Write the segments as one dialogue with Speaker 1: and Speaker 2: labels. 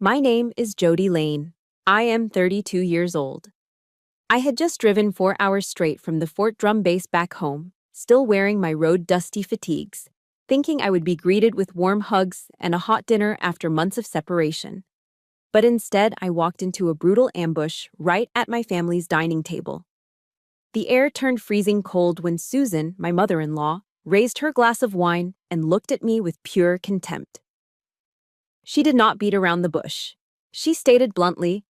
Speaker 1: My name is Jody Lane. I am 32 years old. I had just driven 4 hours straight from the Fort Drum base back home, still wearing my road-dusty fatigues, thinking I would be greeted with warm hugs and a hot dinner after months of separation. But instead, I walked into a brutal ambush right at my family's dining table. The air turned freezing cold when Susan, my mother-in-law, raised her glass of wine and looked at me with pure contempt. She did not beat around the bush. She stated bluntly,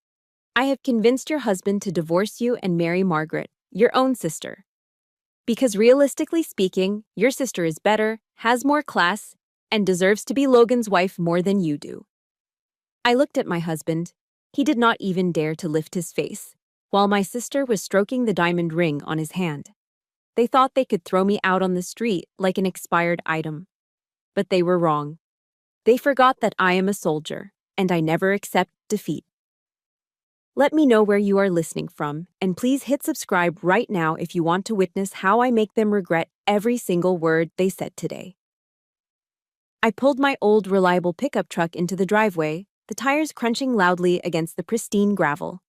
Speaker 1: "I have convinced your husband to divorce you and marry Margaret, your own sister. Because realistically speaking, your sister is better, has more class, and deserves to be Logan's wife more than you do." I looked at my husband. He did not even dare to lift his face, while my sister was stroking the diamond ring on his hand. They thought they could throw me out on the street like an expired item. But they were wrong. They forgot that I am a soldier, and I never accept defeat. Let me know where you are listening from, and please hit subscribe right now if you want to witness how I make them regret every single word they said today. I pulled my old, reliable pickup truck into the driveway, the tires crunching loudly against the pristine gravel.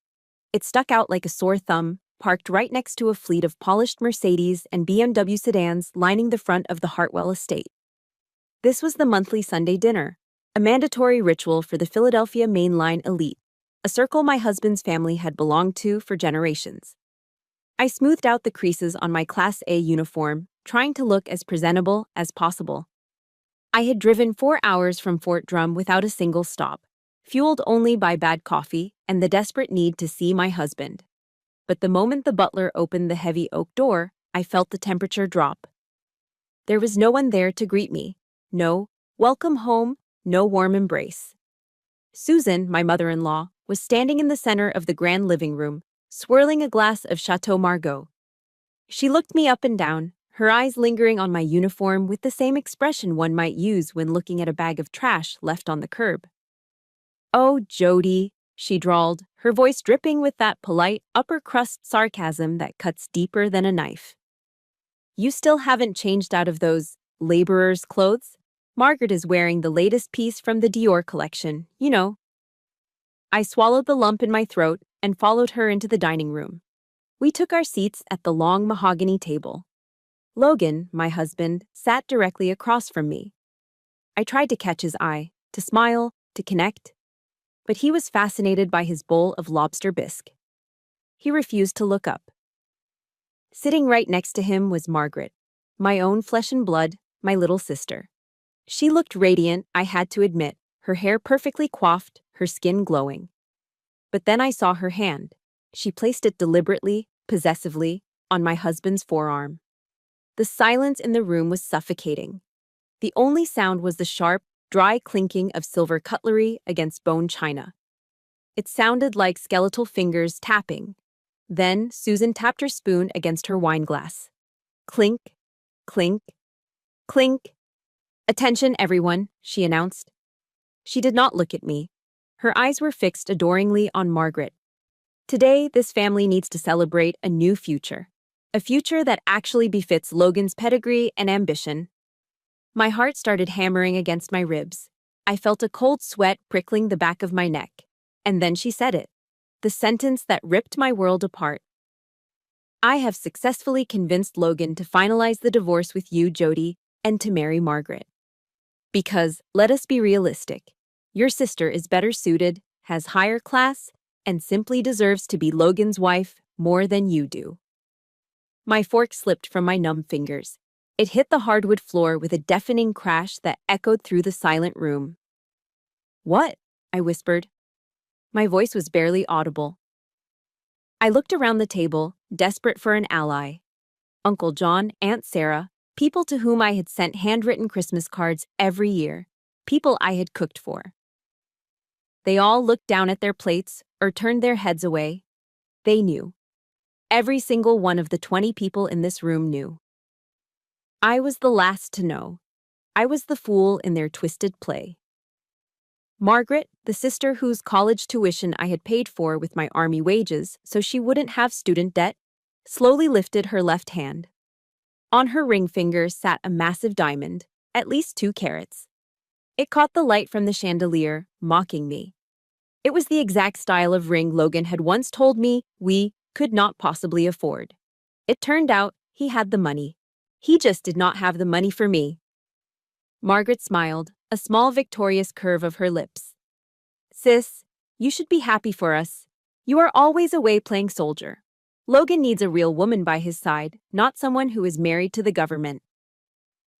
Speaker 1: It stuck out like a sore thumb, parked right next to a fleet of polished Mercedes and BMW sedans lining the front of the Hartwell estate. This was the monthly Sunday dinner, a mandatory ritual for the Philadelphia Main Line elite, a circle my husband's family had belonged to for generations. I smoothed out the creases on my Class A uniform, trying to look as presentable as possible. I had driven 4 hours from Fort Drum without a single stop, fueled only by bad coffee and the desperate need to see my husband. But the moment the butler opened the heavy oak door, I felt the temperature drop. There was no one there to greet me. No welcome home, no warm embrace. Susan, my mother-in-law, was standing in the center of the grand living room, swirling a glass of Chateau Margaux. She looked me up and down, her eyes lingering on my uniform with the same expression one might use when looking at a bag of trash left on the curb. "Oh, Jody," she drawled, her voice dripping with that polite, upper-crust sarcasm that cuts deeper than a knife. "You still haven't changed out of those laborer's clothes? Margaret is wearing the latest piece from the Dior collection, you know." I swallowed the lump in my throat and followed her into the dining room. We took our seats at the long mahogany table. Logan, my husband, sat directly across from me. I tried to catch his eye, to smile, to connect, but he was fascinated by his bowl of lobster bisque. He refused to look up. Sitting right next to him was Margaret, my own flesh and blood, my little sister. She looked radiant, I had to admit, her hair perfectly coiffed, her skin glowing. But then I saw her hand. She placed it deliberately, possessively, on my husband's forearm. The silence in the room was suffocating. The only sound was the sharp, dry clinking of silver cutlery against bone china. It sounded like skeletal fingers tapping. Then Susan tapped her spoon against her wine glass. Clink, clink, clink. "Attention, everyone," she announced. She did not look at me. Her eyes were fixed adoringly on Margaret. Today, this family needs to celebrate a new future. A future that actually befits Logan's pedigree and ambition. My heart started hammering against my ribs. I felt a cold sweat prickling the back of my neck. And then she said it. The sentence that ripped my world apart. "I have successfully convinced Logan to finalize the divorce with you, Jody, and to marry Margaret. Because, let us be realistic, your sister is better suited, has higher class, and simply deserves to be Logan's wife more than you do." My fork slipped from my numb fingers. It hit the hardwood floor with a deafening crash that echoed through the silent room. "What?" I whispered. My voice was barely audible. I looked around the table, desperate for an ally. Uncle John, Aunt Sarah, people to whom I had sent handwritten Christmas cards every year, people I had cooked for. They all looked down at their plates or turned their heads away. They knew. Every single one of the 20 people in this room knew. I was the last to know. I was the fool in their twisted play. Margaret, the sister whose college tuition I had paid for with my army wages so she wouldn't have student debt, slowly lifted her left hand. On her ring finger sat a massive diamond, at least 2 carats. It caught the light from the chandelier, mocking me. It was the exact style of ring Logan had once told me we could not possibly afford. It turned out he had the money. He just did not have the money for me. Margaret smiled, a small victorious curve of her lips. Sis, you should be happy for us. You are always away playing soldier. Logan needs a real woman by his side, not someone who is married to the government.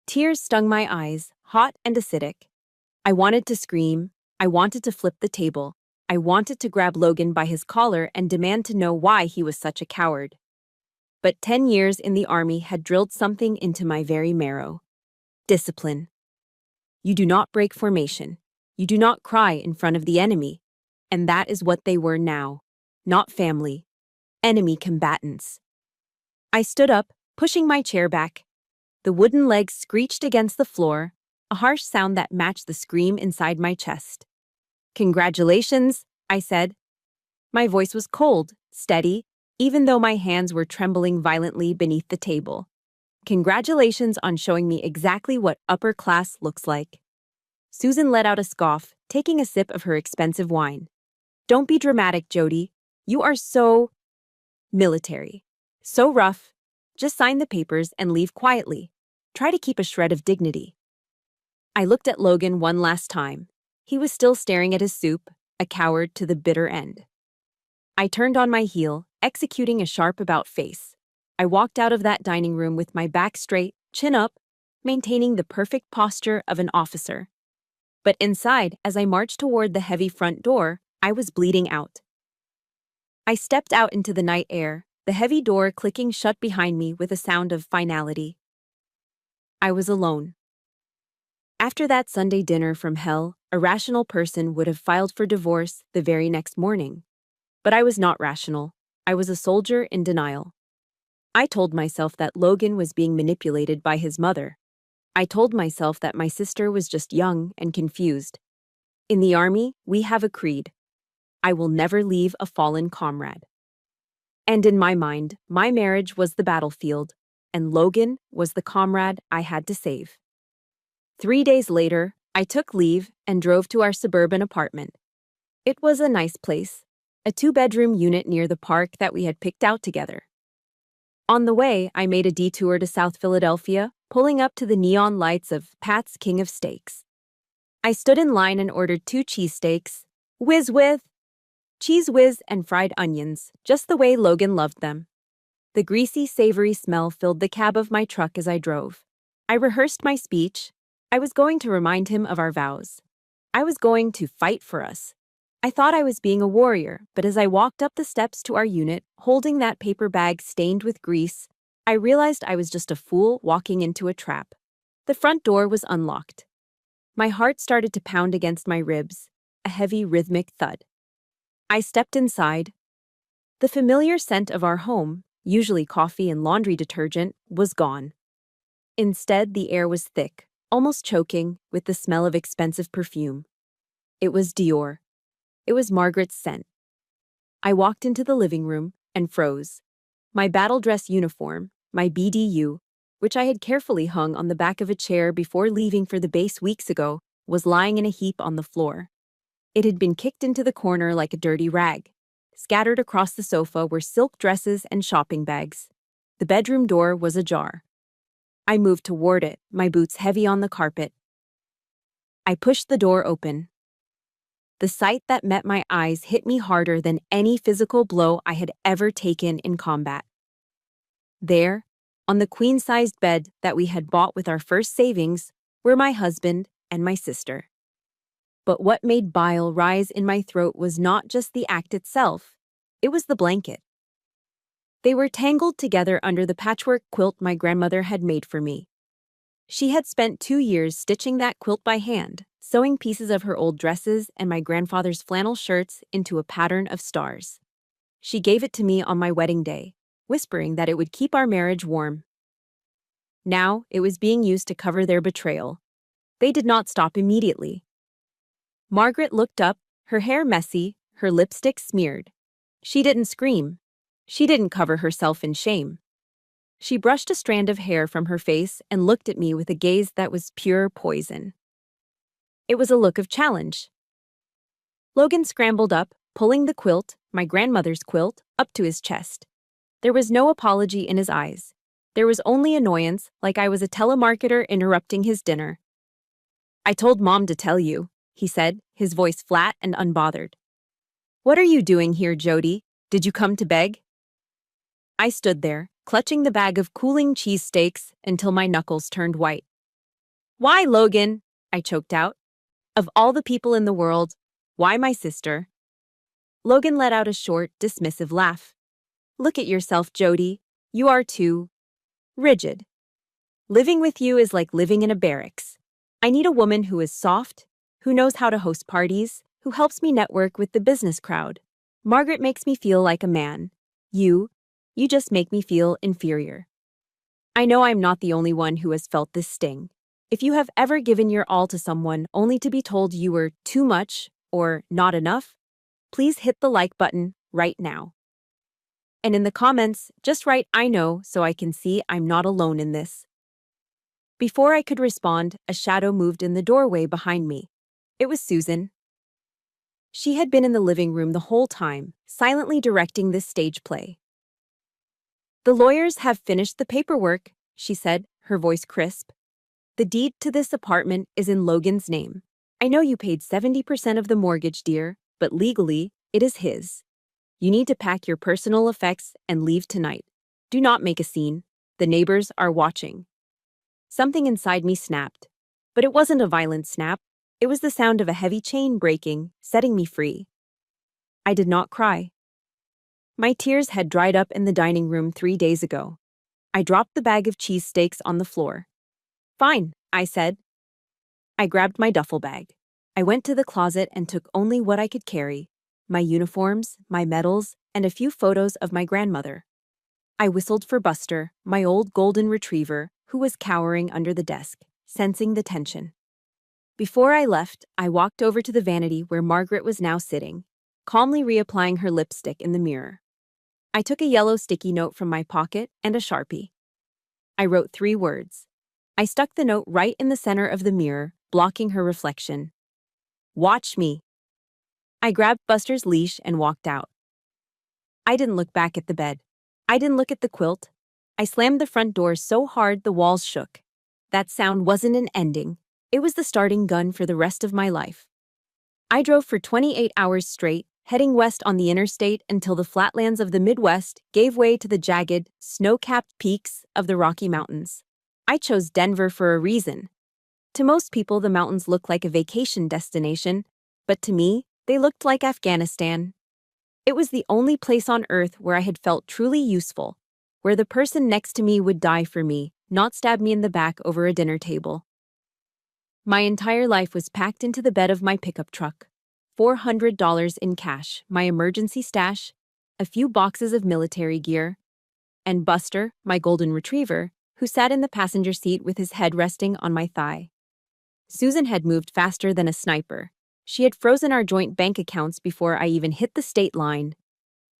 Speaker 1: Tears stung my eyes, hot and acidic. I wanted to scream. I wanted to flip the table. I wanted to grab Logan by his collar and demand to know why he was such a coward. But 10 years in the army had drilled something into my very marrow. Discipline. You do not break formation. You do not cry in front of the enemy. And that is what they were now. Not family. Enemy combatants. I stood up, pushing my chair back. The wooden legs screeched against the floor, a harsh sound that matched the scream inside my chest. Congratulations, I said. My voice was cold, steady, even though my hands were trembling violently beneath the table. Congratulations on showing me exactly what upper class looks like. Susan let out a scoff, taking a sip of her expensive wine. Don't be dramatic, Jody. You are so military. So rough. Just sign the papers and leave quietly. Try to keep a shred of dignity. I looked at Logan one last time. He was still staring at his soup, a coward to the bitter end. I turned on my heel, executing a sharp about face. I walked out of that dining room with my back straight, chin up, maintaining the perfect posture of an officer. But inside, as I marched toward the heavy front door, I was bleeding out. I stepped out into the night air, the heavy door clicking shut behind me with a sound of finality. I was alone. After that Sunday dinner from hell, a rational person would have filed for divorce the very next morning. But I was not rational. I was a soldier in denial. I told myself that Logan was being manipulated by his mother. I told myself that my sister was just young and confused. In the army, we have a creed. I will never leave a fallen comrade. And in my mind, my marriage was the battlefield, and Logan was the comrade I had to save. 3 days later, I took leave and drove to our suburban apartment. It was a nice place, a 2-bedroom unit near the park that we had picked out together. On the way, I made a detour to South Philadelphia, pulling up to the neon lights of Pat's King of Steaks. I stood in line and ordered 2 cheesesteaks, whiz with cheese whiz and fried onions, just the way Logan loved them. The greasy, savory smell filled the cab of my truck as I drove. I rehearsed my speech. I was going to remind him of our vows. I was going to fight for us. I thought I was being a warrior, but as I walked up the steps to our unit, holding that paper bag stained with grease, I realized I was just a fool walking into a trap. The front door was unlocked. My heart started to pound against my ribs, a heavy rhythmic thud. I stepped inside. The familiar scent of our home, usually coffee and laundry detergent, was gone. Instead, the air was thick, almost choking, with the smell of expensive perfume. It was Dior. It was Margaret's scent. I walked into the living room and froze. My battle dress uniform, my BDU, which I had carefully hung on the back of a chair before leaving for the base weeks ago, was lying in a heap on the floor. It had been kicked into the corner like a dirty rag. Scattered across the sofa were silk dresses and shopping bags. The bedroom door was ajar. I moved toward it, my boots heavy on the carpet. I pushed the door open. The sight that met my eyes hit me harder than any physical blow I had ever taken in combat. There, on the queen-sized bed that we had bought with our first savings, were my husband and my sister. But what made bile rise in my throat was not just the act itself, it was the blanket. They were tangled together under the patchwork quilt my grandmother had made for me. She had spent 2 years stitching that quilt by hand, sewing pieces of her old dresses and my grandfather's flannel shirts into a pattern of stars. She gave it to me on my wedding day, whispering that it would keep our marriage warm. Now it was being used to cover their betrayal. They did not stop immediately. Margaret looked up, her hair messy, her lipstick smeared. She didn't scream. She didn't cover herself in shame. She brushed a strand of hair from her face and looked at me with a gaze that was pure poison. It was a look of challenge. Logan scrambled up, pulling the quilt, my grandmother's quilt, up to his chest. There was no apology in his eyes. There was only annoyance, like I was a telemarketer interrupting his dinner. "I told Mom to tell you," he said, his voice flat and unbothered. "What are you doing here, Jody? Did you come to beg?" I stood there, clutching the bag of cooling cheesesteaks until my knuckles turned white. "Why, Logan?" I choked out. "Of all the people in the world, why my sister?" Logan let out a short, dismissive laugh. "Look at yourself, Jody. You are too rigid. Living with you is like living in a barracks. I need a woman who is soft, who knows how to host parties, who helps me network with the business crowd. Margaret makes me feel like a man. You just make me feel inferior." I know I'm not the only one who has felt this sting. If you have ever given your all to someone only to be told you were too much or not enough, please hit the like button right now. And in the comments, just write "I know" so I can see I'm not alone in this. Before I could respond, a shadow moved in the doorway behind me. It was Susan. She had been in the living room the whole time, silently directing this stage play. "The lawyers have finished the paperwork," she said, her voice crisp. "The deed to this apartment is in Logan's name. I know you paid 70% of the mortgage, dear, but legally, it is his. You need to pack your personal effects and leave tonight. Do not make a scene. The neighbors are watching." Something inside me snapped. But it wasn't a violent snap. It was the sound of a heavy chain breaking, setting me free. I did not cry. My tears had dried up in the dining room 3 days ago. I dropped the bag of cheesesteaks on the floor. "Fine," I said. I grabbed my duffel bag. I went to the closet and took only what I could carry: my uniforms, my medals, and a few photos of my grandmother. I whistled for Buster, my old golden retriever, who was cowering under the desk, sensing the tension. Before I left, I walked over to the vanity where Margaret was now sitting, calmly reapplying her lipstick in the mirror. I took a yellow sticky note from my pocket and a Sharpie. I wrote 3 words. I stuck the note right in the center of the mirror, blocking her reflection. "Watch me." I grabbed Buster's leash and walked out. I didn't look back at the bed. I didn't look at the quilt. I slammed the front door so hard the walls shook. That sound wasn't an ending. It was the starting gun for the rest of my life. I drove for 28 hours straight, heading west on the interstate until the flatlands of the Midwest gave way to the jagged, snow-capped peaks of the Rocky Mountains. I chose Denver for a reason. To most people, the mountains look like a vacation destination, but to me, they looked like Afghanistan. It was the only place on earth where I had felt truly useful, where the person next to me would die for me, not stab me in the back over a dinner table. My entire life was packed into the bed of my pickup truck. $400 in cash, my emergency stash, a few boxes of military gear, and Buster, my golden retriever, who sat in the passenger seat with his head resting on my thigh. Susan had moved faster than a sniper. She had frozen our joint bank accounts before I even hit the state line.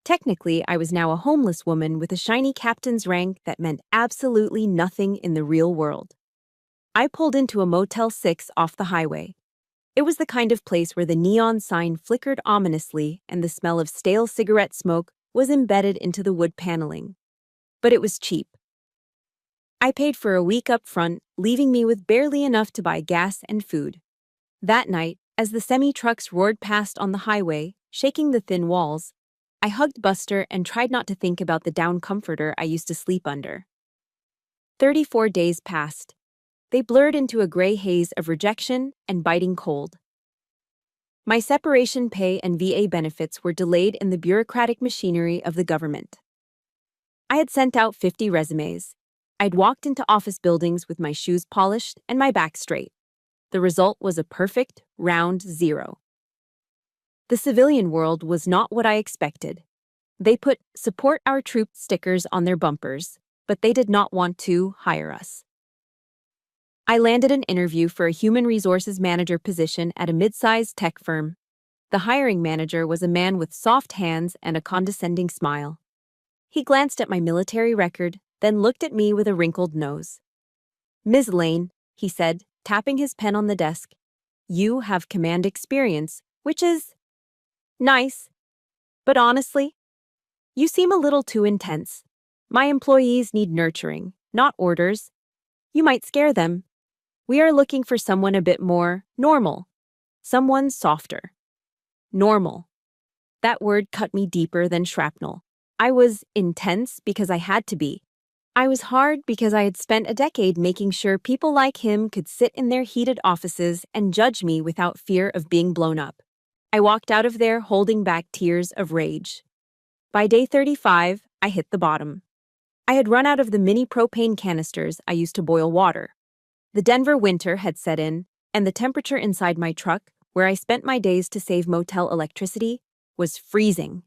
Speaker 1: Technically, I was now a homeless woman with a shiny captain's rank that meant absolutely nothing in the real world. I pulled into a Motel 6 off the highway. It was the kind of place where the neon sign flickered ominously and the smell of stale cigarette smoke was embedded into the wood paneling. But it was cheap. I paid for a week up front, leaving me with barely enough to buy gas and food. That night, as the semi-trucks roared past on the highway, shaking the thin walls, I hugged Buster and tried not to think about the down comforter I used to sleep under. 34 days passed. They blurred into a gray haze of rejection and biting cold. My separation pay and VA benefits were delayed in the bureaucratic machinery of the government. I had sent out 50 resumes. I'd walked into office buildings with my shoes polished and my back straight. The result was a perfect, round 0. The civilian world was not what I expected. They put "Support Our Troops" stickers on their bumpers, but they did not want to hire us. I landed an interview for a human resources manager position at a mid-sized tech firm. The hiring manager was a man with soft hands and a condescending smile. He glanced at my military record, then looked at me with a wrinkled nose. "Ms. Lane," he said, tapping his pen on the desk, "you have command experience, which is Nice, but honestly, you seem a little too intense. My employees need nurturing, not orders. You might scare them. We are looking for someone a bit more normal, someone softer. Normal. That word cut me deeper than shrapnel. I was intense because I had to be. I was hard because I had spent a decade making sure people like him could sit in their heated offices and judge me without fear of being blown up. I walked out of there holding back tears of rage. By day 35, I hit the bottom. I had run out of the mini propane canisters I used to boil water. The Denver winter had set in, and the temperature inside my truck, where I spent my days to save motel electricity, was freezing.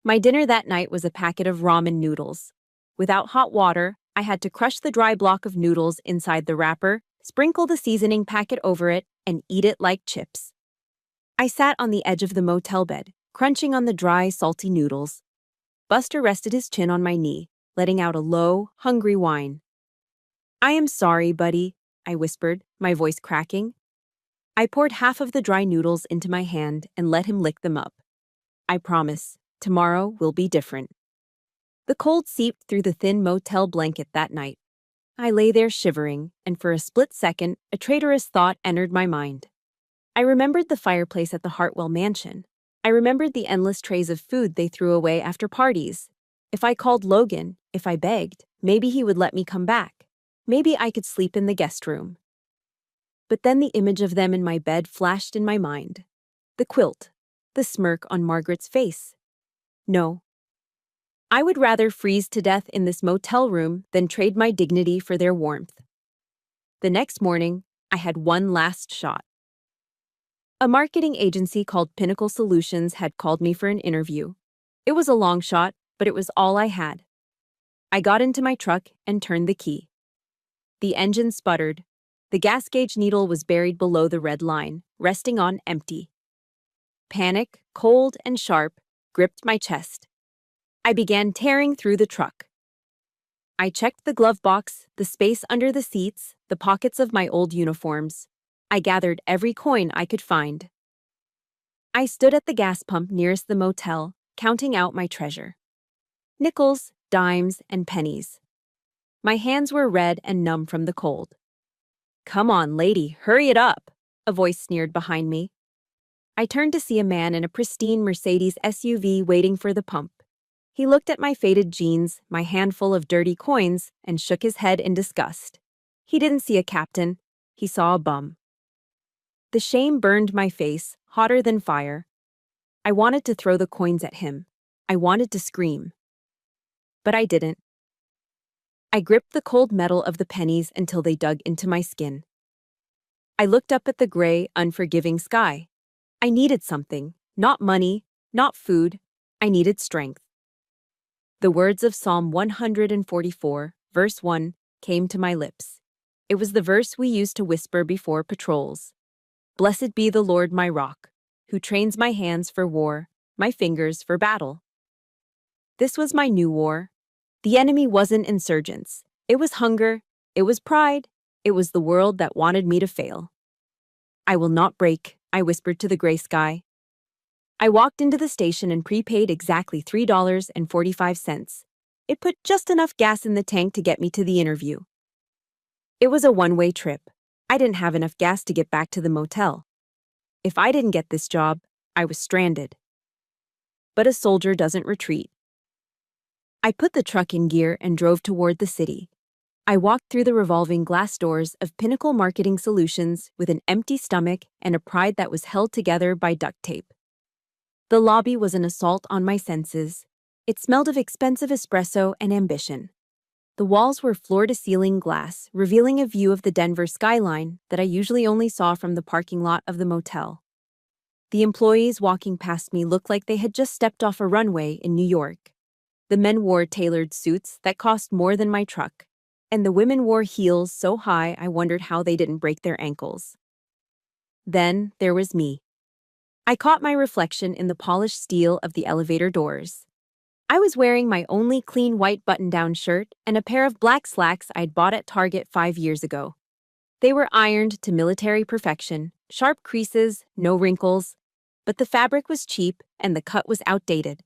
Speaker 1: My dinner that night was a packet of ramen noodles. Without hot water, I had to crush the dry block of noodles inside the wrapper, sprinkle the seasoning packet over it, and eat it like chips. I sat on the edge of the motel bed, crunching on the dry, salty noodles. Buster rested his chin on my knee, letting out a low, hungry whine. "I am sorry, buddy," I whispered, my voice cracking. I poured half of the dry noodles into my hand and let him lick them up. "I promise, tomorrow will be different." The cold seeped through the thin motel blanket that night. I lay there shivering, and for a split second, a traitorous thought entered my mind. I remembered the fireplace at the Hartwell mansion. I remembered the endless trays of food they threw away after parties. If I called Logan, if I begged, maybe he would let me come back. Maybe I could sleep in the guest room. But then the image of them in my bed flashed in my mind. The quilt, the smirk on Margaret's face. No. I would rather freeze to death in this motel room than trade my dignity for their warmth. The next morning, I had one last shot. A marketing agency called Pinnacle Solutions had called me for an interview. It was a long shot, but it was all I had. I got into my truck and turned the key. The engine sputtered. The gas gauge needle was buried below the red line, resting on empty. Panic, cold and sharp, gripped my chest. I began tearing through the truck. I checked the glove box, the space under the seats, the pockets of my old uniforms. I gathered every coin I could find. I stood at the gas pump nearest the motel, counting out my treasure. Nickels, dimes, and pennies. My hands were red and numb from the cold. "Come on, lady, hurry it up," a voice sneered behind me. I turned to see a man in a pristine Mercedes SUV waiting for the pump. He looked at my faded jeans, my handful of dirty coins, and shook his head in disgust. He didn't see a captain. He saw a bum. The shame burned my face, hotter than fire. I wanted to throw the coins at him. I wanted to scream. But I didn't. I gripped the cold metal of the pennies until they dug into my skin. I looked up at the gray, unforgiving sky. I needed something, not money, not food. I needed strength. The words of Psalm 144, verse 1, came to my lips. It was the verse we used to whisper before patrols. "Blessed be the Lord my rock, who trains my hands for war, my fingers for battle." This was my new war. The enemy wasn't insurgents. It was hunger. It was pride. It was the world that wanted me to fail. "I will not break," I whispered to the gray sky. I walked into the station and prepaid exactly $3.45. It put just enough gas in the tank to get me to the interview. It was a one-way trip. I didn't have enough gas to get back to the motel. If I didn't get this job, I was stranded. But a soldier doesn't retreat. I put the truck in gear and drove toward the city. I walked through the revolving glass doors of Pinnacle Marketing Solutions with an empty stomach and a pride that was held together by duct tape. The lobby was an assault on my senses. It smelled of expensive espresso and ambition. The walls were floor-to-ceiling glass, revealing a view of the Denver skyline that I usually only saw from the parking lot of the motel. The employees walking past me looked like they had just stepped off a runway in New York. The men wore tailored suits that cost more than my truck, and the women wore heels so high I wondered how they didn't break their ankles. Then there was me. I caught my reflection in the polished steel of the elevator doors. I was wearing my only clean white button-down shirt and a pair of black slacks I'd bought at Target 5 years ago. They were ironed to military perfection, sharp creases, no wrinkles. but the fabric was cheap and the cut was outdated.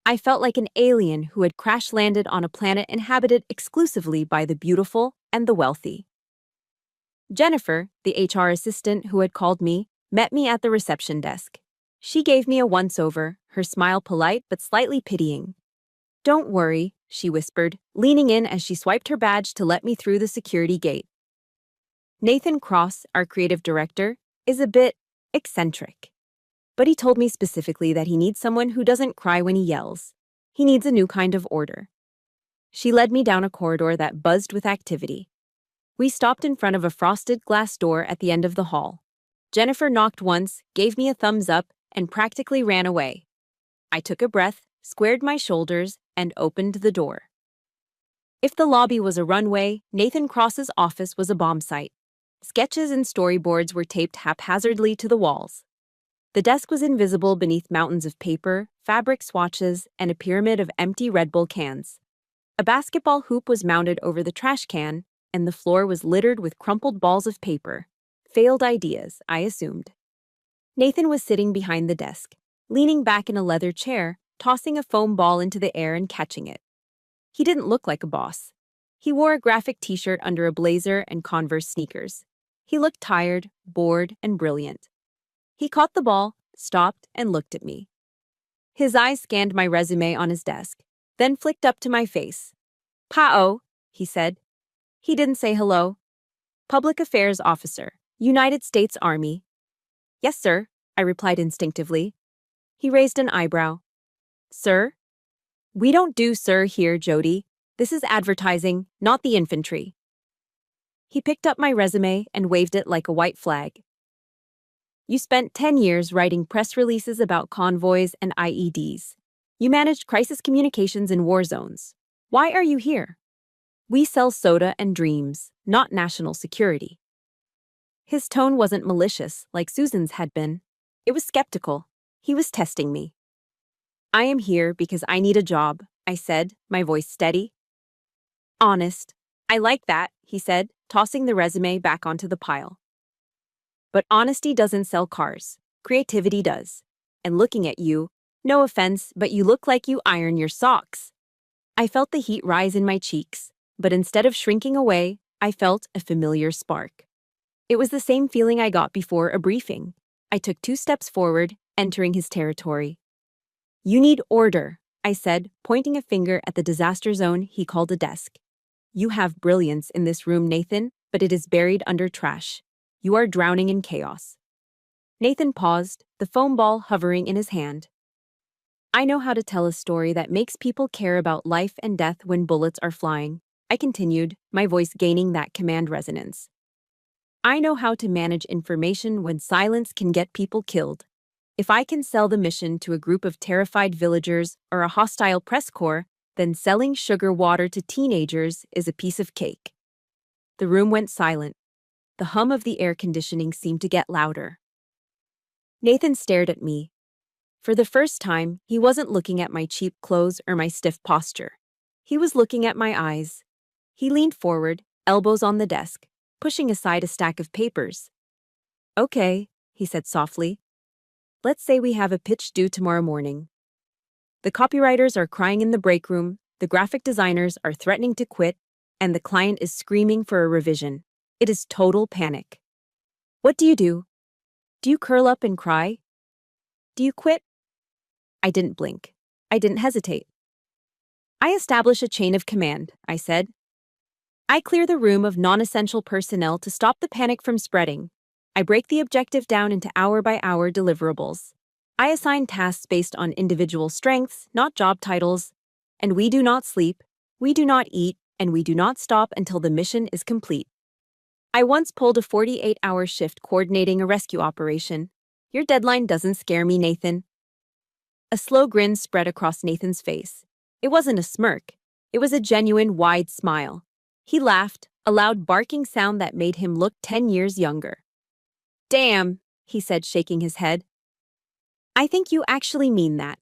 Speaker 1: I felt like an alien who had crash-landed on a planet inhabited exclusively by the beautiful and the wealthy. Jennifer, the HR assistant who had called me, met me at the reception desk. She gave me a once-over, her smile polite but slightly pitying. "Don't worry," she whispered, leaning in as she swiped her badge to let me through the security gate. Nathan Cross, our creative director, is a bit eccentric. But he told me specifically that he needs someone who doesn't cry when he yells. He needs a new kind of order. She led me down a corridor that buzzed with activity. We stopped in front of a frosted glass door at the end of the hall. Jennifer knocked once, gave me a thumbs up, and practically ran away. I took a breath, squared my shoulders, and opened the door. If the lobby was a runway, Nathan Cross's office was a bomb site. Sketches and storyboards were taped haphazardly to the walls. The desk was invisible beneath mountains of paper, fabric swatches, and a pyramid of empty Red Bull cans. A basketball hoop was mounted over the trash can, and the floor was littered with crumpled balls of paper. Failed ideas, I assumed. Nathan was sitting behind the desk, leaning back in a leather chair, tossing a foam ball into the air and catching it. He didn't look like a boss. He wore a graphic t-shirt under a blazer and Converse sneakers. He looked tired, bored, and brilliant. He caught the ball, stopped, and looked at me. His eyes scanned my resume on his desk, then flicked up to my face. "Pa'o," he said. He didn't say hello. "Public Affairs Officer, United States Army." "Yes, sir," I replied instinctively. He raised an eyebrow. "Sir?" "We don't do sir here, Jody. This is advertising, not the infantry." He picked up my resume and waved it like a white flag. "You spent 10 years writing press releases about convoys and IEDs. You managed crisis communications in war zones. Why are you here? We sell soda and dreams, not national security." His tone wasn't malicious like Susan's had been. It was skeptical. He was testing me. "I am here because I need a job," I said, my voice steady. "Honest. I like that," he said, tossing the resume back onto the pile. "But honesty doesn't sell cars. Creativity does. And looking at you, no offense, but you look like you iron your socks." I felt the heat rise in my cheeks, but instead of shrinking away, I felt a familiar spark. It was the same feeling I got before a briefing. I took 2 steps forward, entering his territory. "You need order," I said, pointing a finger at the disaster zone he called a desk. "You have brilliance in this room, Nathan, but it is buried under trash. You are drowning in chaos." Nathan paused, the foam ball hovering in his hand. "I know how to tell a story that makes people care about life and death when bullets are flying," I continued, my voice gaining that command resonance. "I know how to manage information when silence can get people killed. If I can sell the mission to a group of terrified villagers or a hostile press corps, then selling sugar water to teenagers is a piece of cake." The room went silent. The hum of the air conditioning seemed to get louder. Nathan stared at me. For the first time, he wasn't looking at my cheap clothes or my stiff posture. He was looking at my eyes. He leaned forward, elbows on the desk, pushing aside a stack of papers. "Okay," he said softly. "Let's say we have a pitch due tomorrow morning. The copywriters are crying in the break room, the graphic designers are threatening to quit, and the client is screaming for a revision. It is total panic. What do you do? Do you curl up and cry? Do you quit?" I didn't blink. I didn't hesitate. "I establish a chain of command," I said. "I clear the room of non-essential personnel to stop the panic from spreading. I break the objective down into hour-by-hour deliverables. I assign tasks based on individual strengths, not job titles. And we do not sleep, we do not eat, and we do not stop until the mission is complete. I once pulled a 48-hour shift coordinating a rescue operation. Your deadline doesn't scare me, Nathan." A slow grin spread across Nathan's face. It wasn't a smirk. It was a genuine, wide smile. He laughed, a loud barking sound that made him look 10 years younger. "Damn," he said, shaking his head. "I think you actually mean that."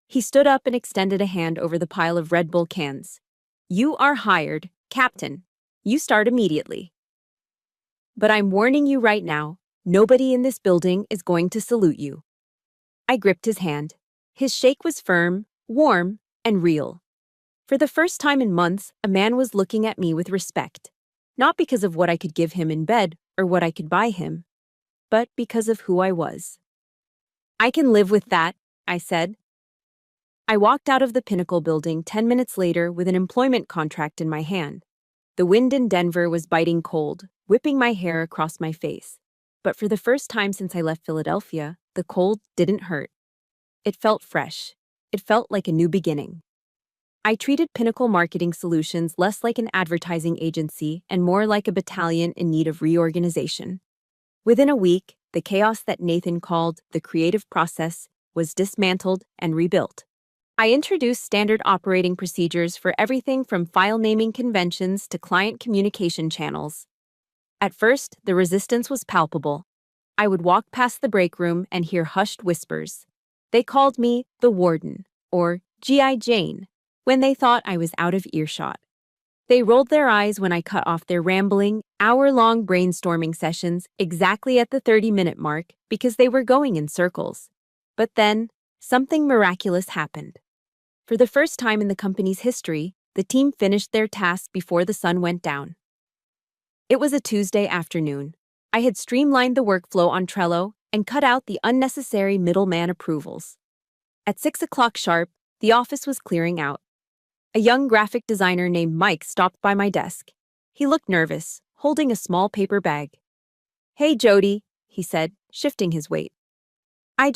Speaker 1: He stood up and extended a hand over the pile of Red Bull cans. "You are hired, Captain. You start immediately. But I'm warning you right now, Nobody in this building is going to salute you. I gripped his hand. His shake was firm, warm, and real. For the first time in months, a man was looking at me with respect, not because of what I could give him in bed or what I could buy him, but because of who I was. I can live with that, I said. I walked out of the Pinnacle building 10 minutes later with an employment contract in my hand. The wind in Denver was biting cold, whipping my hair across my face. But for the first time since I left Philadelphia, the cold didn't hurt. It felt fresh. It felt like a new beginning. I treated Pinnacle Marketing Solutions less like an advertising agency and more like a battalion in need of reorganization. Within a week, the chaos that Nathan called the creative process was dismantled and rebuilt. I introduced standard operating procedures for everything from file naming conventions to client communication channels. At first, the resistance was palpable. I would walk past the break room and hear hushed whispers. They called me the Warden, or G.I. Jane, when they thought I was out of earshot. They rolled their eyes when I cut off their rambling, hour-long brainstorming sessions exactly at the 30-minute mark because they were going in circles. But then, something miraculous happened. For the first time in the company's history, the team finished their task before the sun went down. It was a Tuesday afternoon. I had streamlined the workflow on Trello and cut out the unnecessary middleman approvals. At 6 o'clock sharp, the office was clearing out. A young graphic designer named Mike stopped by my desk. He looked nervous, holding a small paper bag. "Hey, Jody," he said, shifting his weight. I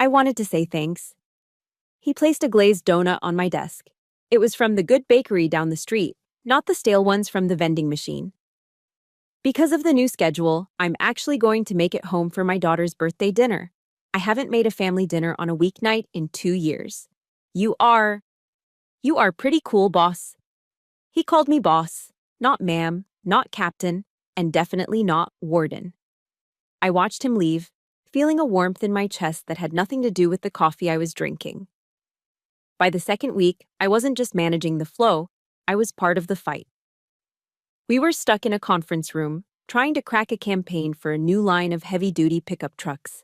Speaker 1: wanted to say thanks." He placed a glazed donut on my desk. It was from the good bakery down the street, not the stale ones from the vending machine. Because of the new schedule, I'm actually going to make it home for my daughter's birthday dinner. I haven't made a family dinner on a weeknight in 2 years. You are pretty cool, boss." He called me boss, not ma'am, not captain, and definitely not warden. I watched him leave, feeling a warmth in my chest that had nothing to do with the coffee I was drinking. By the second week, I wasn't just managing the flow, I was part of the fight. We were stuck in a conference room, trying to crack a campaign for a new line of heavy-duty pickup trucks.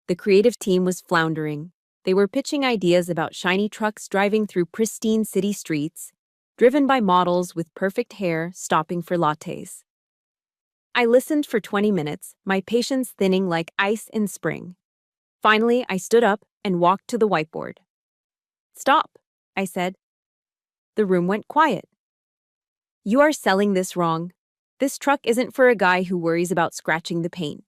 Speaker 1: The creative team was floundering. They were pitching ideas about shiny trucks driving through pristine city streets, driven by models with perfect hair stopping for lattes. I listened for 20 minutes, my patience thinning like ice in spring. Finally, I stood up and walked to the whiteboard. "Stop," I said. The room went quiet. "You are selling this wrong. This truck isn't for a guy who worries about scratching the paint.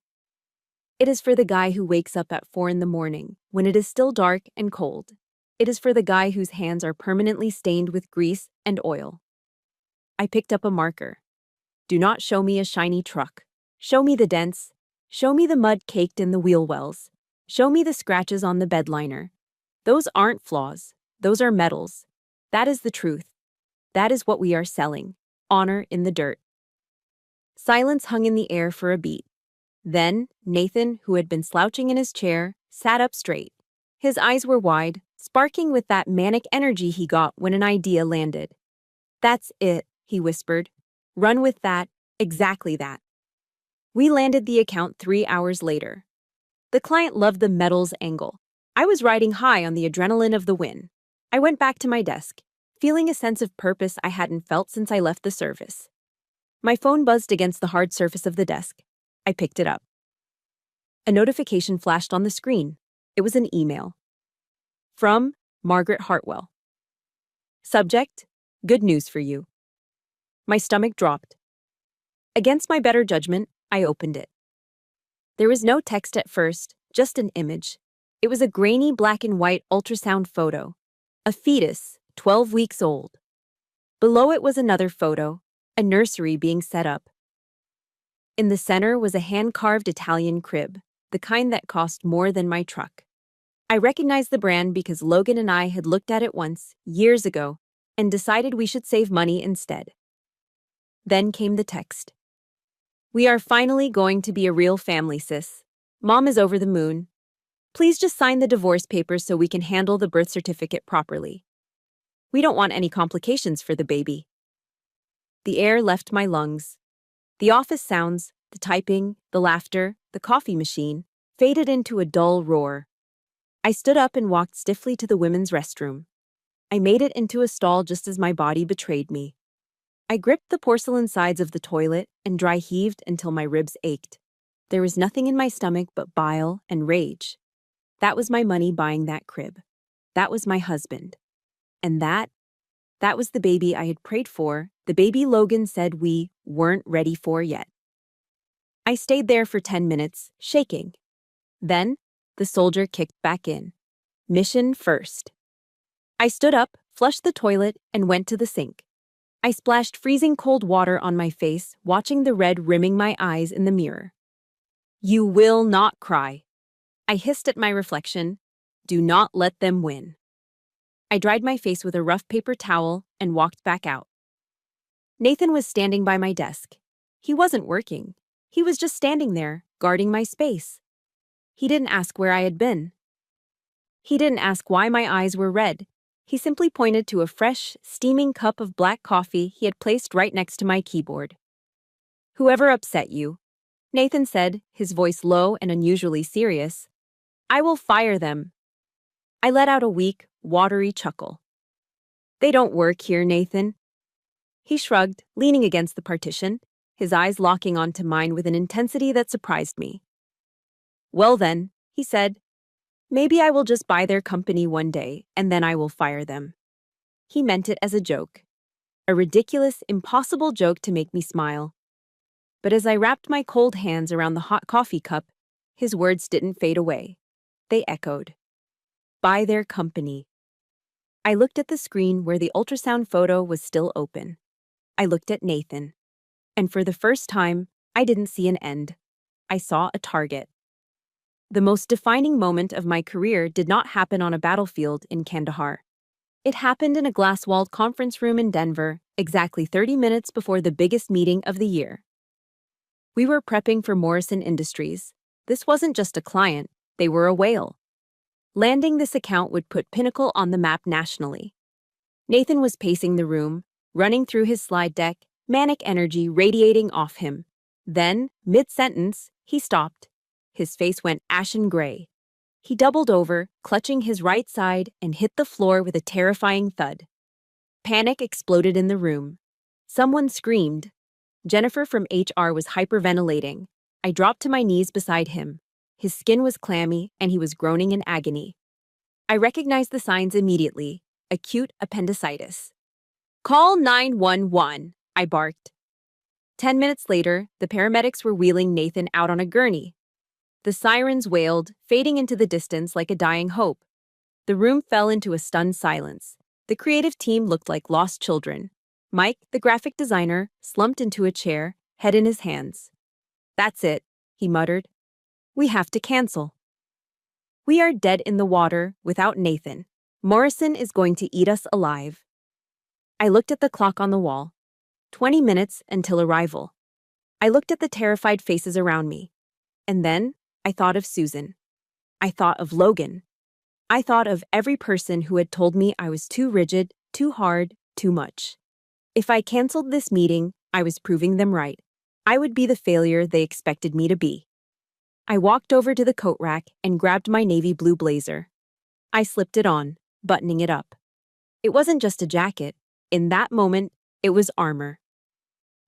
Speaker 1: It is for the guy who wakes up at 4 in the morning, when it is still dark and cold. It is for the guy whose hands are permanently stained with grease and oil." I picked up a marker. Do not show me a shiny truck. Show me the dents. Show me the mud caked in the wheel wells. Show me the scratches on the bed liner. Those aren't flaws. Those are metals. That is the truth. That is what we are selling. Honor in the dirt. Silence hung in the air for a beat. Then, Nathan, who had been slouching in his chair, sat up straight. His eyes were wide, sparking with that manic energy he got when an idea landed. "That's it," he whispered. "Run with that, exactly that." We landed the account 3 hours later. The client loved the metals angle. I was riding high on the adrenaline of the win. I went back to my desk, feeling a sense of purpose I hadn't felt since I left the service. My phone buzzed against the hard surface of the desk. I picked it up. A notification flashed on the screen. It was an email. From Margaret Hartwell. Subject: Good news for you. My stomach dropped. Against my better judgment, I opened it. There was no text at first, just an image. It was a grainy black and white ultrasound photo. A fetus, 12 weeks old. Below it was another photo, a nursery being set up. In the center was a hand-carved Italian crib, the kind that cost more than my truck. I recognized the brand because Logan and I had looked at it once, years ago, and decided we should save money instead. Then came the text. "We are finally going to be a real family, sis. Mom is over the moon. Please just sign the divorce papers so we can handle the birth certificate properly. We don't want any complications for the baby." The air left my lungs. The office sounds, The typing, the laughter, the coffee machine faded into a dull roar. I stood up and walked stiffly to the women's restroom. I made it into a stall just as my body betrayed me. I gripped the porcelain sides of the toilet and dry heaved until my ribs ached. There was nothing in my stomach but bile and rage. That was my money buying that crib. That was my husband. And that was the baby I had prayed for, the baby Logan said we weren't ready for yet. I stayed there for 10 minutes, shaking. Then, the soldier kicked back in. Mission first. I stood up, flushed the toilet, and went to the sink. I splashed freezing cold water on my face, watching the red rimming my eyes in the mirror. You will not cry. I hissed at my reflection. Do not let them win. I dried my face with a rough paper towel and walked back out. Nathan was standing by my desk. He wasn't working. He was just standing there, guarding my space. He didn't ask where I had been. He didn't ask why my eyes were red. He simply pointed to a fresh, steaming cup of black coffee he had placed right next to my keyboard. Whoever upset you, Nathan said, his voice low and unusually serious, I will fire them. I let out a weak, watery chuckle. They don't work here, Nathan. He shrugged, leaning against the partition, his eyes locking onto mine with an intensity that surprised me. Well then, he said, maybe I will just buy their company one day, and then I will fire them. He meant it as a joke. A ridiculous, impossible joke to make me smile. But as I wrapped my cold hands around the hot coffee cup, his words didn't fade away. They echoed. Buy their company. I looked at the screen where the ultrasound photo was still open. I looked at Nathan. And for the first time, I didn't see an end. I saw a target. The most defining moment of my career did not happen on a battlefield in Kandahar. It happened in a glass-walled conference room in Denver, exactly 30 minutes before the biggest meeting of the year. We were prepping for Morrison Industries. This wasn't just a client, they were a whale. Landing this account would put Pinnacle on the map nationally. Nathan was pacing the room, running through his slide deck, manic energy radiating off him. Then, mid-sentence, he stopped. His face went ashen gray. He doubled over, clutching his right side, and hit the floor with a terrifying thud. Panic exploded in the room. Someone screamed. Jennifer from HR was hyperventilating. I dropped to my knees beside him. His skin was clammy, and he was groaning in agony. I recognized the signs immediately. Acute appendicitis. Call 911, I barked. 10 minutes later, the paramedics were wheeling Nathan out on a gurney. The sirens wailed, fading into the distance like a dying hope. The room fell into a stunned silence. The creative team looked like lost children. Mike, the graphic designer, slumped into a chair, head in his hands. That's it, he muttered. We have to cancel. We are dead in the water without Nathan. Morrison is going to eat us alive. I looked at the clock on the wall. 20 minutes until arrival. I looked at the terrified faces around me. And then I thought of Susan. I thought of Logan. I thought of every person who had told me I was too rigid, too hard, too much. If I canceled this meeting, I was proving them right. I would be the failure they expected me to be. I walked over to the coat rack and grabbed my navy blue blazer. I slipped it on, buttoning it up. It wasn't just a jacket. In that moment, it was armor.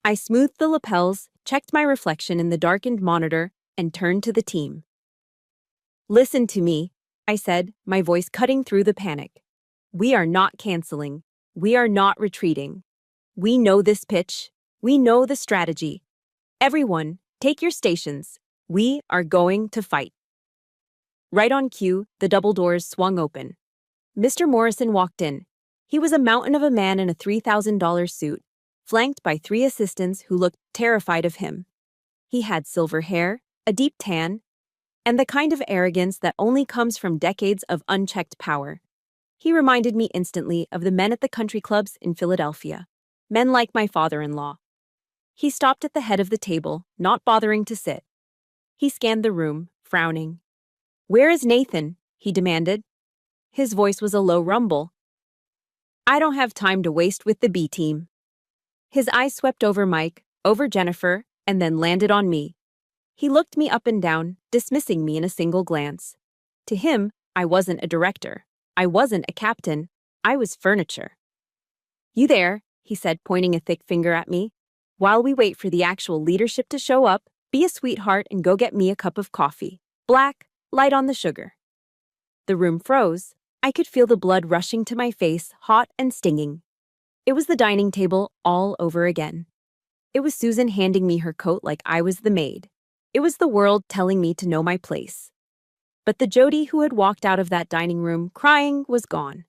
Speaker 1: I smoothed the lapels, checked my reflection in the darkened monitor, and turned to the team. Listen to me, I said, my voice cutting through the panic. We are not canceling. We are not retreating. We know this pitch. We know the strategy. Everyone, take your stations. We are going to fight. Right on cue, the double doors swung open. Mr. Morrison walked in. He was a mountain of a man in a $3,000 suit, flanked by 3 assistants who looked terrified of him. He had silver hair, a deep tan, and the kind of arrogance that only comes from decades of unchecked power. He reminded me instantly of the men at the country clubs in Philadelphia, men like my father-in-law. He stopped at the head of the table, not bothering to sit. He scanned the room, frowning. Where is Nathan? He demanded. His voice was a low rumble. I don't have time to waste with the B team. His eyes swept over Mike, over Jennifer, and then landed on me. He looked me up and down, dismissing me in a single glance. To him, I wasn't a director. I wasn't a captain. I was furniture. "You there," he said, pointing a thick finger at me. "While we wait for the actual leadership to show up, be a sweetheart and go get me a cup of coffee. Black, light on the sugar." The room froze. I could feel the blood rushing to my face, hot and stinging. It was the dining table all over again. It was Susan handing me her coat like I was the maid. It was the world telling me to know my place. But the Jody who had walked out of that dining room crying was gone.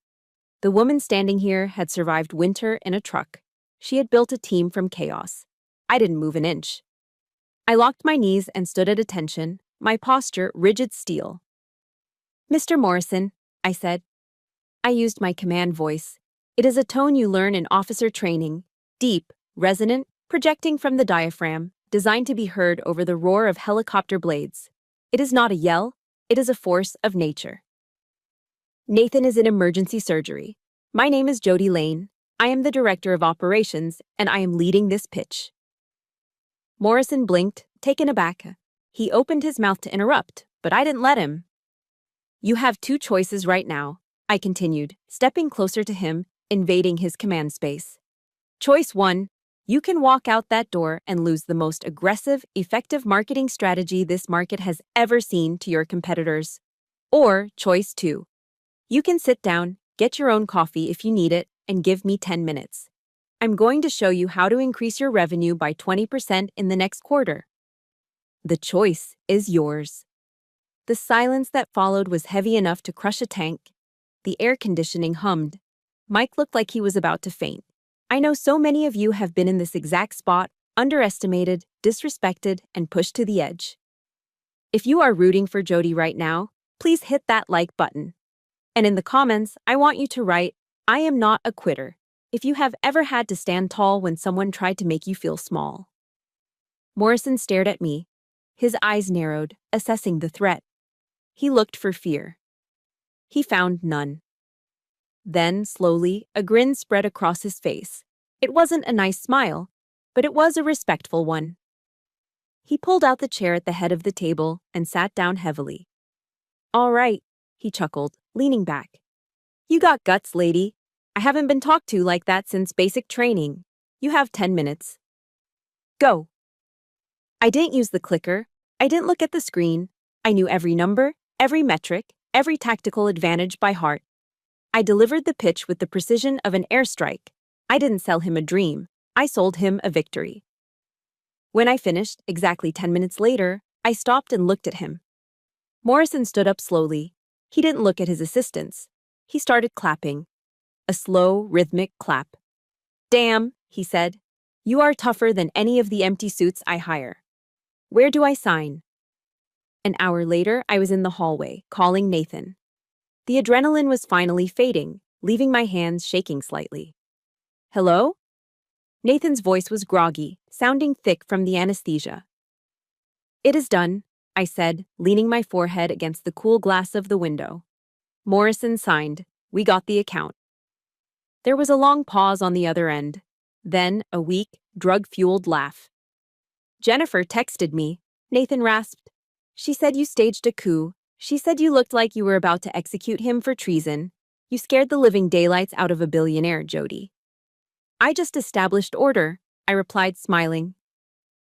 Speaker 1: The woman standing here had survived winter in a truck. She had built a team from chaos. I didn't move an inch. I locked my knees and stood at attention, my posture rigid steel. "Mr. Morrison," I said. I used my command voice. It is a tone you learn in officer training, deep, resonant, projecting from the diaphragm, designed to be heard over the roar of helicopter blades. It is not a yell, it is a force of nature. "Nathan is in emergency surgery. My name is Jody Lane. I am the director of operations, and I am leading this pitch." Morrison blinked, taken aback. He opened his mouth to interrupt, but I didn't let him. "You have two choices right now," I continued, stepping closer to him, invading his command space. "Choice 1, you can walk out that door and lose the most aggressive, effective marketing strategy this market has ever seen to your competitors. Or choice 2, you can sit down, get your own coffee if you need it, and give me 10 minutes. I'm going to show you how to increase your revenue by 20% in the next quarter. The choice is yours." The silence that followed was heavy enough to crush a tank. The air conditioning hummed. Mike looked like he was about to faint. I know so many of you have been in this exact spot, underestimated, disrespected, and pushed to the edge. If you are rooting for Jody right now, please hit that like button. And in the comments, I want you to write, "I am not a quitter," if you have ever had to stand tall when someone tried to make you feel small. Morrison stared at me. His eyes narrowed, assessing the threat. He looked for fear. He found none. Then, slowly, a grin spread across his face. It wasn't a nice smile, but it was a respectful one. He pulled out the chair at the head of the table and sat down heavily. "All right," he chuckled, leaning back. "You got guts, lady. I haven't been talked to like that since basic training. You have 10 minutes. Go." I didn't use the clicker. I didn't look at the screen. I knew every number, every metric, every tactical advantage by heart. I delivered the pitch with the precision of an airstrike. I didn't sell him a dream. I sold him a victory. When I finished, exactly 10 minutes later, I stopped and looked at him. Morrison stood up slowly. He didn't look at his assistants. He started clapping. A slow, rhythmic clap. "Damn," he said. "You are tougher than any of the empty suits I hire. Where do I sign?" An hour later, I was in the hallway, calling Nathan. The adrenaline was finally fading, leaving my hands shaking slightly. "Hello?" Nathan's voice was groggy, sounding thick from the anesthesia. "It is done," I said, leaning my forehead against the cool glass of the window. Morrison signed. We got the account. There was a long pause on the other end. Then a weak, drug-fueled laugh. "Jennifer texted me," Nathan rasped. "She said you staged a coup. She said you looked like you were about to execute him for treason. You scared the living daylights out of a billionaire, Jody." "I just established order," I replied, smiling.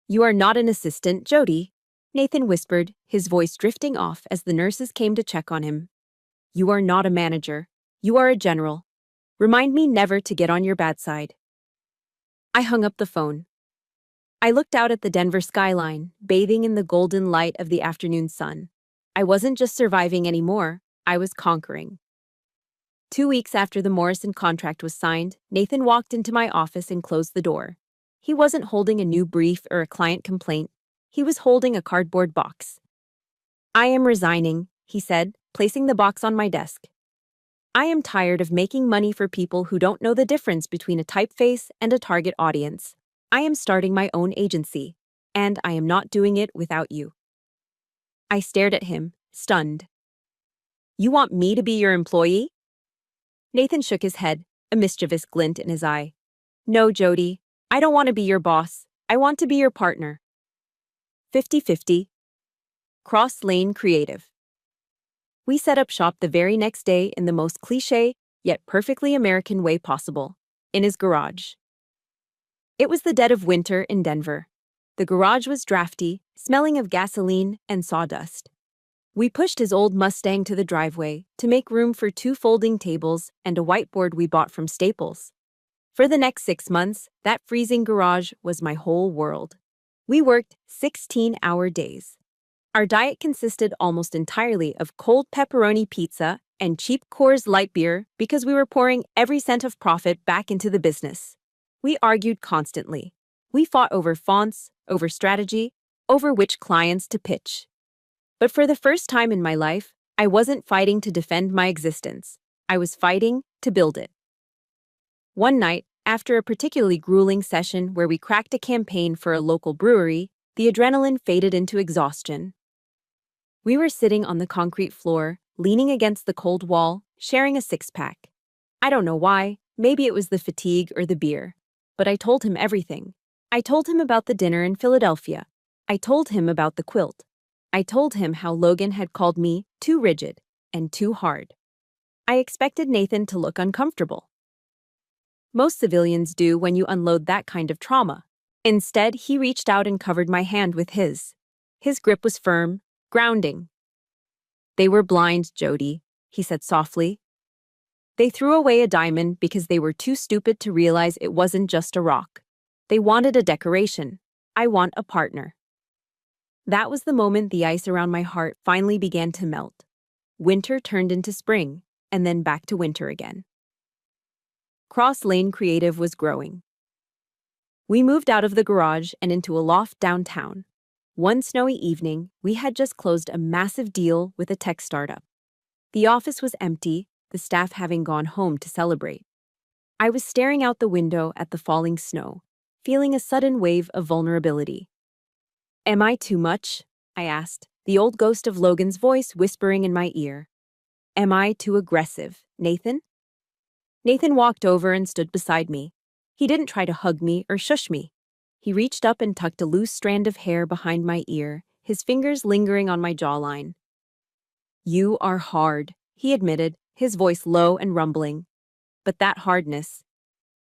Speaker 1: "You are not an assistant, Jody," Nathan whispered, his voice drifting off as the nurses came to check on him. "You are not a manager. You are a general. Remind me never to get on your bad side." I hung up the phone. I looked out at the Denver skyline, bathing in the golden light of the afternoon sun. I wasn't just surviving anymore, I was conquering. 2 weeks after the Morrison contract was signed, Nathan walked into my office and closed the door. He wasn't holding a new brief or a client complaint. He was holding a cardboard box. "I am resigning," he said, placing the box on my desk. "I am tired of making money for people who don't know the difference between a typeface and a target audience. I am starting my own agency, and I am not doing it without you." I stared at him, stunned. "You want me to be your employee?" Nathan shook his head, a mischievous glint in his eye. "No, Jody, I don't want to be your boss. I want to be your partner." 50-50. Cross Lane Creative. We set up shop the very next day in the most cliché, yet perfectly American way possible, in his garage. It was the dead of winter in Denver. The garage was drafty, smelling of gasoline and sawdust. We pushed his old Mustang to the driveway to make room for 2 folding tables and a whiteboard we bought from Staples. For the next 6 months, that freezing garage was my whole world. We worked 16-hour days. Our diet consisted almost entirely of cold pepperoni pizza and cheap Coors Light beer because we were pouring every cent of profit back into the business. We argued constantly. We fought over fonts, over strategy, over which clients to pitch. But for the first time in my life, I wasn't fighting to defend my existence. I was fighting to build it. One night, after a particularly grueling session where we cracked a campaign for a local brewery, the adrenaline faded into exhaustion. We were sitting on the concrete floor, leaning against the cold wall, sharing a 6-pack. I don't know why, maybe it was the fatigue or the beer. But I told him everything. I told him about the dinner in Philadelphia. I told him about the quilt. I told him how Logan had called me too rigid and too hard. I expected Nathan to look uncomfortable. Most civilians do when you unload that kind of trauma. Instead, he reached out and covered my hand with his. His grip was firm, grounding. "They were blind, Jody," he said softly. "They threw away a diamond because they were too stupid to realize it wasn't just a rock. They wanted a decoration. I want a partner." That was the moment the ice around my heart finally began to melt. Winter turned into spring, and then back to winter again. Cross Lane Creative was growing. We moved out of the garage and into a loft downtown. One snowy evening, we had just closed a massive deal with a tech startup. The office was empty, the staff having gone home to celebrate. I was staring out the window at the falling snow, feeling a sudden wave of vulnerability. "Am I too much?" I asked, the old ghost of Logan's voice whispering in my ear. "Am I too aggressive, Nathan?" Nathan walked over and stood beside me. He didn't try to hug me or shush me. He reached up and tucked a loose strand of hair behind my ear, his fingers lingering on my jawline. "You are hard," he admitted, his voice low and rumbling. "But that hardness,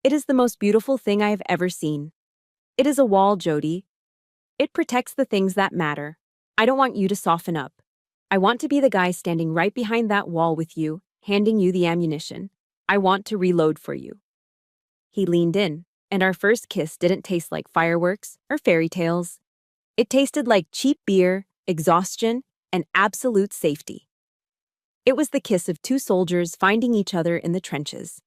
Speaker 1: it is the most beautiful thing I have ever seen. It is a wall, Jody. It protects the things that matter. I don't want you to soften up. I want to be the guy standing right behind that wall with you, handing you the ammunition. I want to reload for you." He leaned in, and our first kiss didn't taste like fireworks or fairy tales. It tasted like cheap beer, exhaustion, and absolute safety. It was the kiss of 2 soldiers finding each other in the trenches.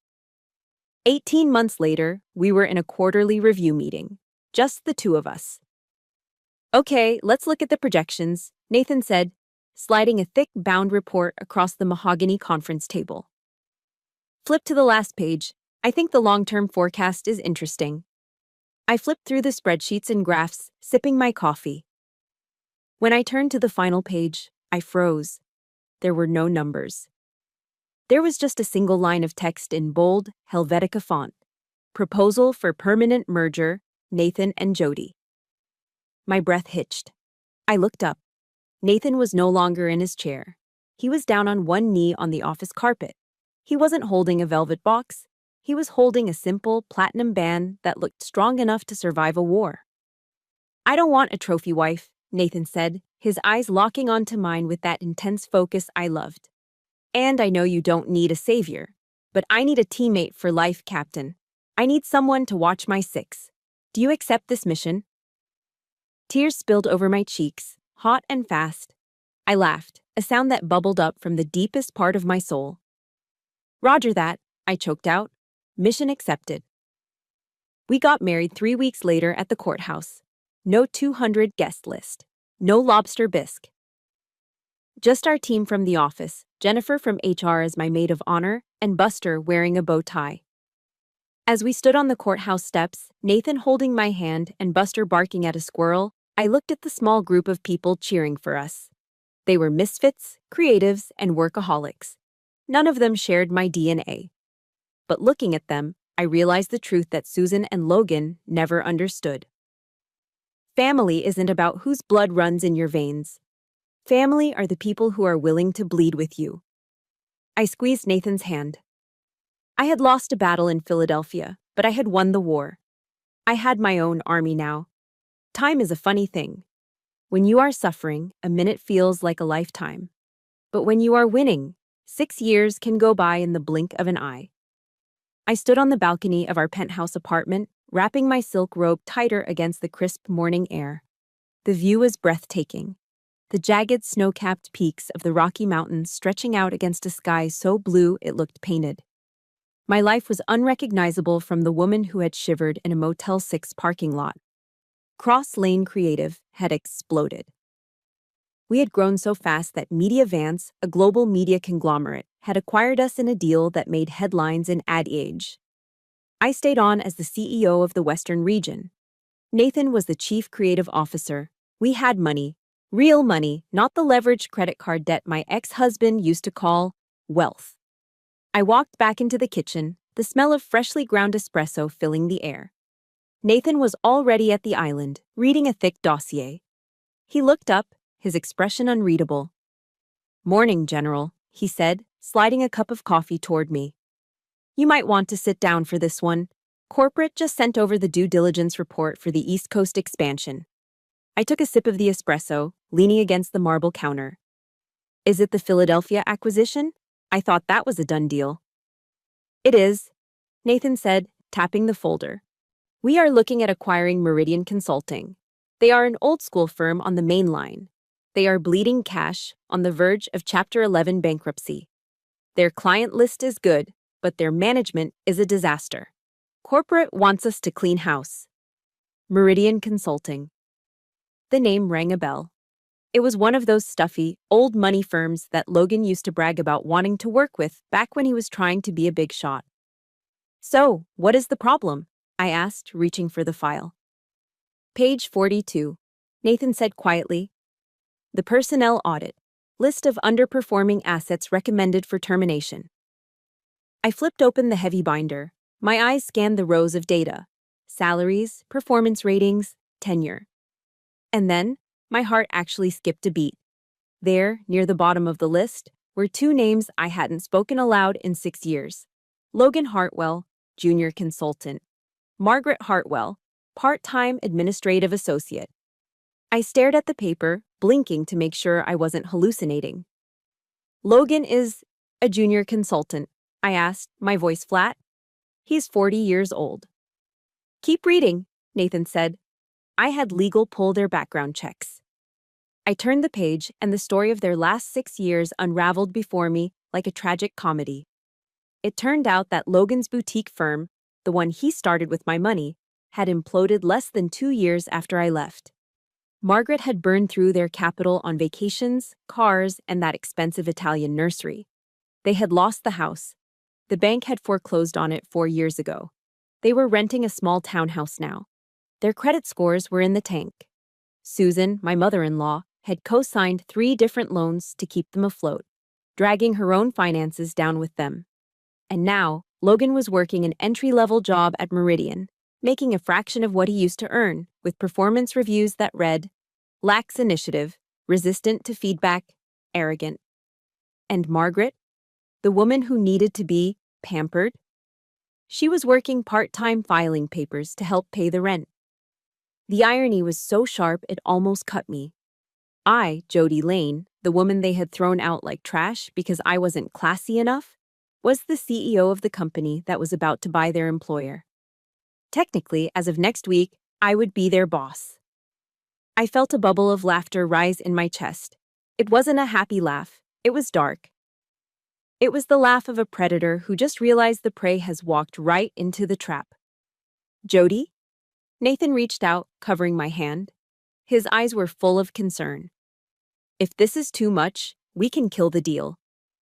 Speaker 1: 18 months later, we were in a quarterly review meeting. Just the 2 of us. "Okay, let's look at the projections," Nathan said, sliding a thick bound report across the mahogany conference table. "Flip to the last page. I think the long-term forecast is interesting." I flipped through the spreadsheets and graphs, sipping my coffee. When I turned to the final page, I froze. There were no numbers. There was just a single line of text in bold, Helvetica font. "Proposal for permanent merger, Nathan and Jody." My breath hitched. I looked up. Nathan was no longer in his chair. He was down on one knee on the office carpet. He wasn't holding a velvet box. He was holding a simple, platinum band that looked strong enough to survive a war. "I don't want a trophy wife," Nathan said, his eyes locking onto mine with that intense focus I loved. "And I know you don't need a savior, but I need a teammate for life, Captain. I need someone to watch my 6. Do you accept this mission?" Tears spilled over my cheeks, hot and fast. I laughed, a sound that bubbled up from the deepest part of my soul. "Roger that," I choked out. "Mission accepted." We got married 3 weeks later at the courthouse. No 200 guest list. No lobster bisque. Just our team from the office, Jennifer from HR as my maid of honor, and Buster wearing a bow tie. As we stood on the courthouse steps, Nathan holding my hand and Buster barking at a squirrel, I looked at the small group of people cheering for us. They were misfits, creatives, and workaholics. None of them shared my DNA. But looking at them, I realized the truth that Susan and Logan never understood. Family isn't about whose blood runs in your veins. Family are the people who are willing to bleed with you. I squeezed Nathan's hand. I had lost a battle in Philadelphia, but I had won the war. I had my own army now. Time is a funny thing. When you are suffering, a minute feels like a lifetime. But when you are winning, 6 years can go by in the blink of an eye. I stood on the balcony of our penthouse apartment, wrapping my silk robe tighter against the crisp morning air. The view was breathtaking. The jagged snow-capped peaks of the Rocky Mountains stretching out against a sky so blue it looked painted. My life was unrecognizable from the woman who had shivered in a Motel 6 parking lot. Cross Lane Creative had exploded. We had grown so fast that Mediavance, a global media conglomerate, had acquired us in a deal that made headlines in Ad Age. I stayed on as the CEO of the Western region. Nathan was the chief creative officer. We had money, real money, not the leveraged credit card debt my ex-husband used to call wealth. I walked back into the kitchen, the smell of freshly ground espresso filling the air. Nathan was already at the island, reading a thick dossier. He looked up, his expression unreadable. "Morning, General," he said, sliding a cup of coffee toward me. "You might want to sit down for this one. Corporate just sent over the due diligence report for the East Coast expansion." I took a sip of the espresso, leaning against the marble counter. "Is it the Philadelphia acquisition? I thought that was a done deal." "It is," Nathan said, tapping the folder. "We are looking at acquiring Meridian Consulting. They are an old-school firm on the main line. They are bleeding cash, on the verge of Chapter 11 bankruptcy. Their client list is good, but their management is a disaster. Corporate wants us to clean house." Meridian Consulting. The name rang a bell. It was one of those stuffy, old money firms that Logan used to brag about wanting to work with back when he was trying to be a big shot. "So, what is the problem?" I asked, reaching for the file. "Page 42, Nathan said quietly. "The personnel audit. List of underperforming assets recommended for termination." I flipped open the heavy binder. My eyes scanned the rows of data: salaries, performance ratings, tenure. And then, my heart actually skipped a beat. There, near the bottom of the list, were 2 names I hadn't spoken aloud in 6 years. Logan Hartwell, junior consultant. Margaret Hartwell, part-time administrative associate. I stared at the paper, blinking to make sure I wasn't hallucinating. "Logan is a junior consultant," I asked, my voice flat. "He's 40 years old." "Keep reading," Nathan said. I had legal pull their background checks. I turned the page, and the story of their last 6 years unraveled before me like a tragic comedy. It turned out that Logan's boutique firm, the one he started with my money, had imploded less than 2 years after I left. Margaret had burned through their capital on vacations, cars, and that expensive Italian nursery. They had lost the house. The bank had foreclosed on it 4 years ago. They were renting a small townhouse now. Their credit scores were in the tank. Susan, my mother-in-law, had co-signed 3 different loans to keep them afloat, dragging her own finances down with them. And now, Logan was working an entry-level job at Meridian, making a fraction of what he used to earn, with performance reviews that read, "Lacks initiative, resistant to feedback, arrogant." And Margaret, the woman who needed to be pampered? She was working part-time filing papers to help pay the rent. The irony was so sharp it almost cut me. I, Jody Lane, the woman they had thrown out like trash because I wasn't classy enough, was the CEO of the company that was about to buy their employer. Technically, as of next week, I would be their boss. I felt a bubble of laughter rise in my chest. It wasn't a happy laugh. It was dark. It was the laugh of a predator who just realized the prey has walked right into the trap. "Jody?" Nathan reached out, covering my hand. His eyes were full of concern. "If this is too much, we can kill the deal.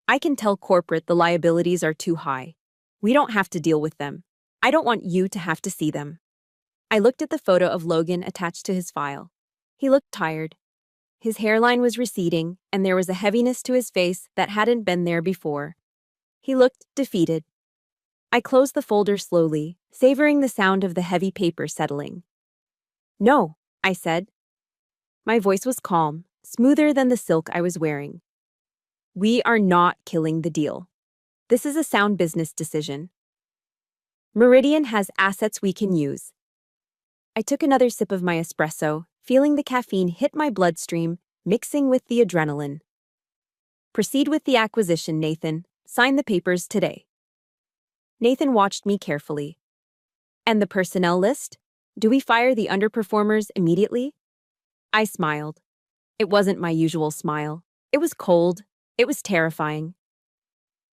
Speaker 1: I can tell corporate the liabilities are too high. We don't have to deal with them. I don't want you to have to see them." I looked at the photo of Logan attached to his file. He looked tired. His hairline was receding, and there was a heaviness to his face that hadn't been there before. He looked defeated. I closed the folder slowly, savoring the sound of the heavy paper settling. "No," I said. My voice was calm, smoother than the silk I was wearing. We are not killing the deal. This is a sound business decision. Meridian has assets we can use. I took another sip of my espresso, feeling the caffeine hit my bloodstream, mixing with the adrenaline. Proceed with the acquisition, Nathan. Sign the papers today. Nathan watched me carefully. And the personnel list? Do we fire the underperformers immediately? I smiled. It wasn't my usual smile. It was cold. It was terrifying.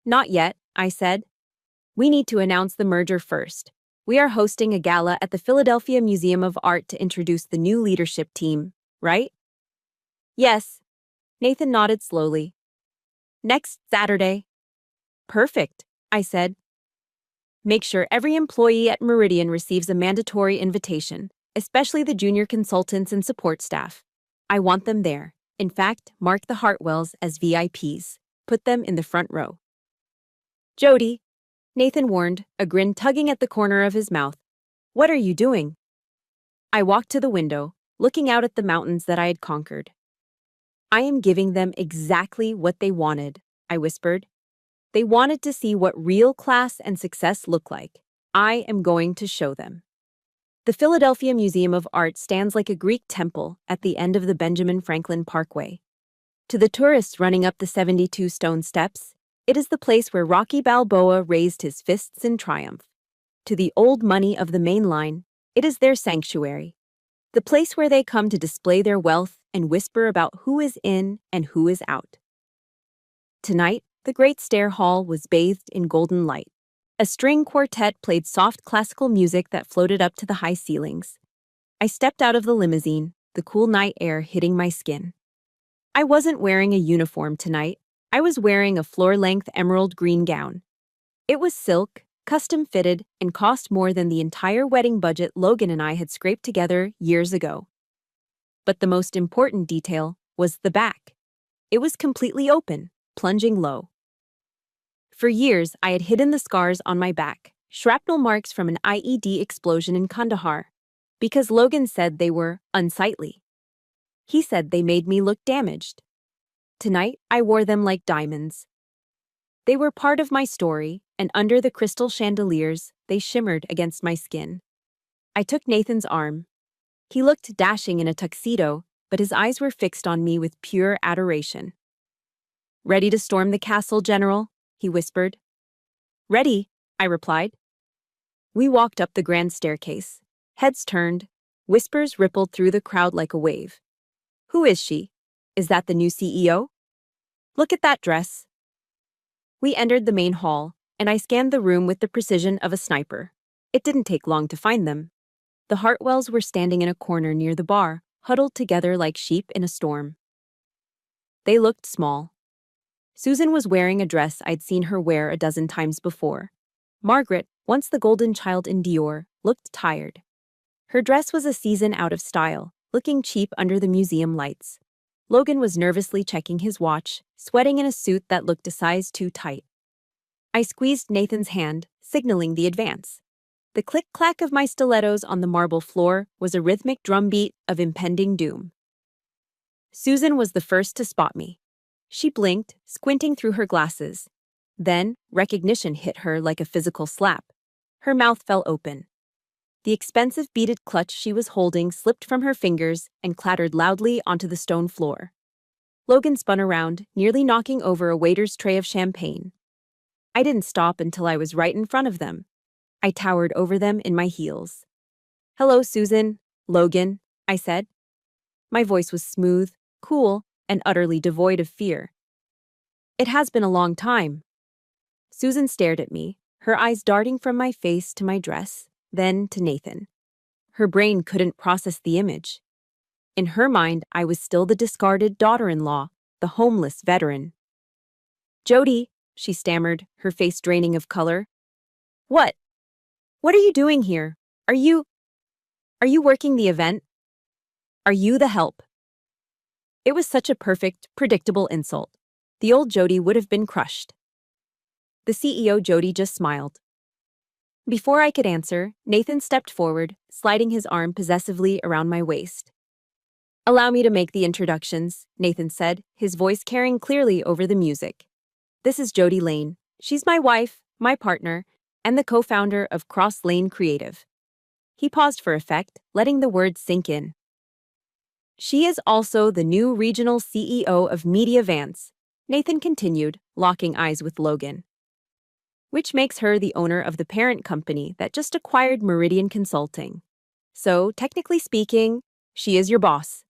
Speaker 1: Not yet, I said. We need to announce the merger first. We are hosting a gala at the Philadelphia Museum of Art to introduce the new leadership team, right? Yes. Nathan nodded slowly. Next Saturday. Perfect, I said. Make sure every employee at Meridian receives a mandatory invitation, especially the junior consultants and support staff. I want them there. In fact, mark the Hartwells as VIPs. Put them in the front row. Jody, Nathan warned, a grin tugging at the corner of his mouth. What are you doing? I walked to the window, looking out at the mountains that I had conquered. I am giving them exactly what they wanted, I whispered. They wanted to see what real class and success look like. I am going to show them. The Philadelphia Museum of Art stands like a Greek temple at the end of the Benjamin Franklin Parkway. To the tourists running up the 72 stone steps, it is the place where Rocky Balboa raised his fists in triumph. To the old money of the main line, it is their sanctuary, the place where they come to display their wealth and whisper about who is in and who is out. Tonight, the Great Stair Hall was bathed in golden light. A string quartet played soft classical music that floated up to the high ceilings. I stepped out of the limousine, the cool night air hitting my skin. I wasn't wearing a uniform tonight. I was wearing a floor-length emerald green gown. It was silk, custom-fitted, and cost more than the entire wedding budget Logan and I had scraped together years ago. But the most important detail was the back. It was completely open, plunging low. For years, I had hidden the scars on my back, shrapnel marks from an IED explosion in Kandahar, because Logan said they were unsightly. He said they made me look damaged. Tonight, I wore them like diamonds. They were part of my story, and under the crystal chandeliers, they shimmered against my skin. I took Nathan's arm. He looked dashing in a tuxedo, but his eyes were fixed on me with pure adoration. Ready to storm the castle, General? He whispered. Ready, I replied. We walked up the grand staircase. Heads turned. Whispers rippled through the crowd like a wave. Who is she? Is that the new CEO? Look at that dress. We entered the main hall, and I scanned the room with the precision of a sniper. It didn't take long to find them. The Hartwells were standing in a corner near the bar, huddled together like sheep in a storm. They looked small. Susan was wearing a dress I'd seen her wear a dozen times before. Margaret, once the golden child in Dior, looked tired. Her dress was a season out of style, looking cheap under the museum lights. Logan was nervously checking his watch, sweating in a suit that looked a size too tight. I squeezed Nathan's hand, signaling the advance. The click-clack of my stilettos on the marble floor was a rhythmic drumbeat of impending doom. Susan was the first to spot me. She blinked, squinting through her glasses. Then, recognition hit her like a physical slap. Her mouth fell open. The expensive beaded clutch she was holding slipped from her fingers and clattered loudly onto the stone floor. Logan spun around, nearly knocking over a waiter's tray of champagne. I didn't stop until I was right in front of them. I towered over them in my heels. Hello, Susan, Logan, I said. My voice was smooth, cool, and utterly devoid of fear. It has been a long time. Susan stared at me, her eyes darting from my face to my dress, then to Nathan. Her brain couldn't process the image. In her mind, I was still the discarded daughter-in-law, the homeless veteran. Jody, she stammered, her face draining of color. What? What are you doing here? Are you working the event? Are you the help? It was such a perfect, predictable insult. The old Jody would have been crushed. The CEO Jody just smiled. Before I could answer, Nathan stepped forward, sliding his arm possessively around my waist. Allow me to make the introductions, Nathan said, his voice carrying clearly over the music. This is Jody Lane. She's my wife, my partner, and the co-founder of Cross Lane Creative. He paused for effect, letting the words sink in. She is also the new regional CEO of Mediavance, Nathan continued, locking eyes with Logan. Which makes her the owner of the parent company that just acquired Meridian Consulting. So, technically speaking, she is your boss.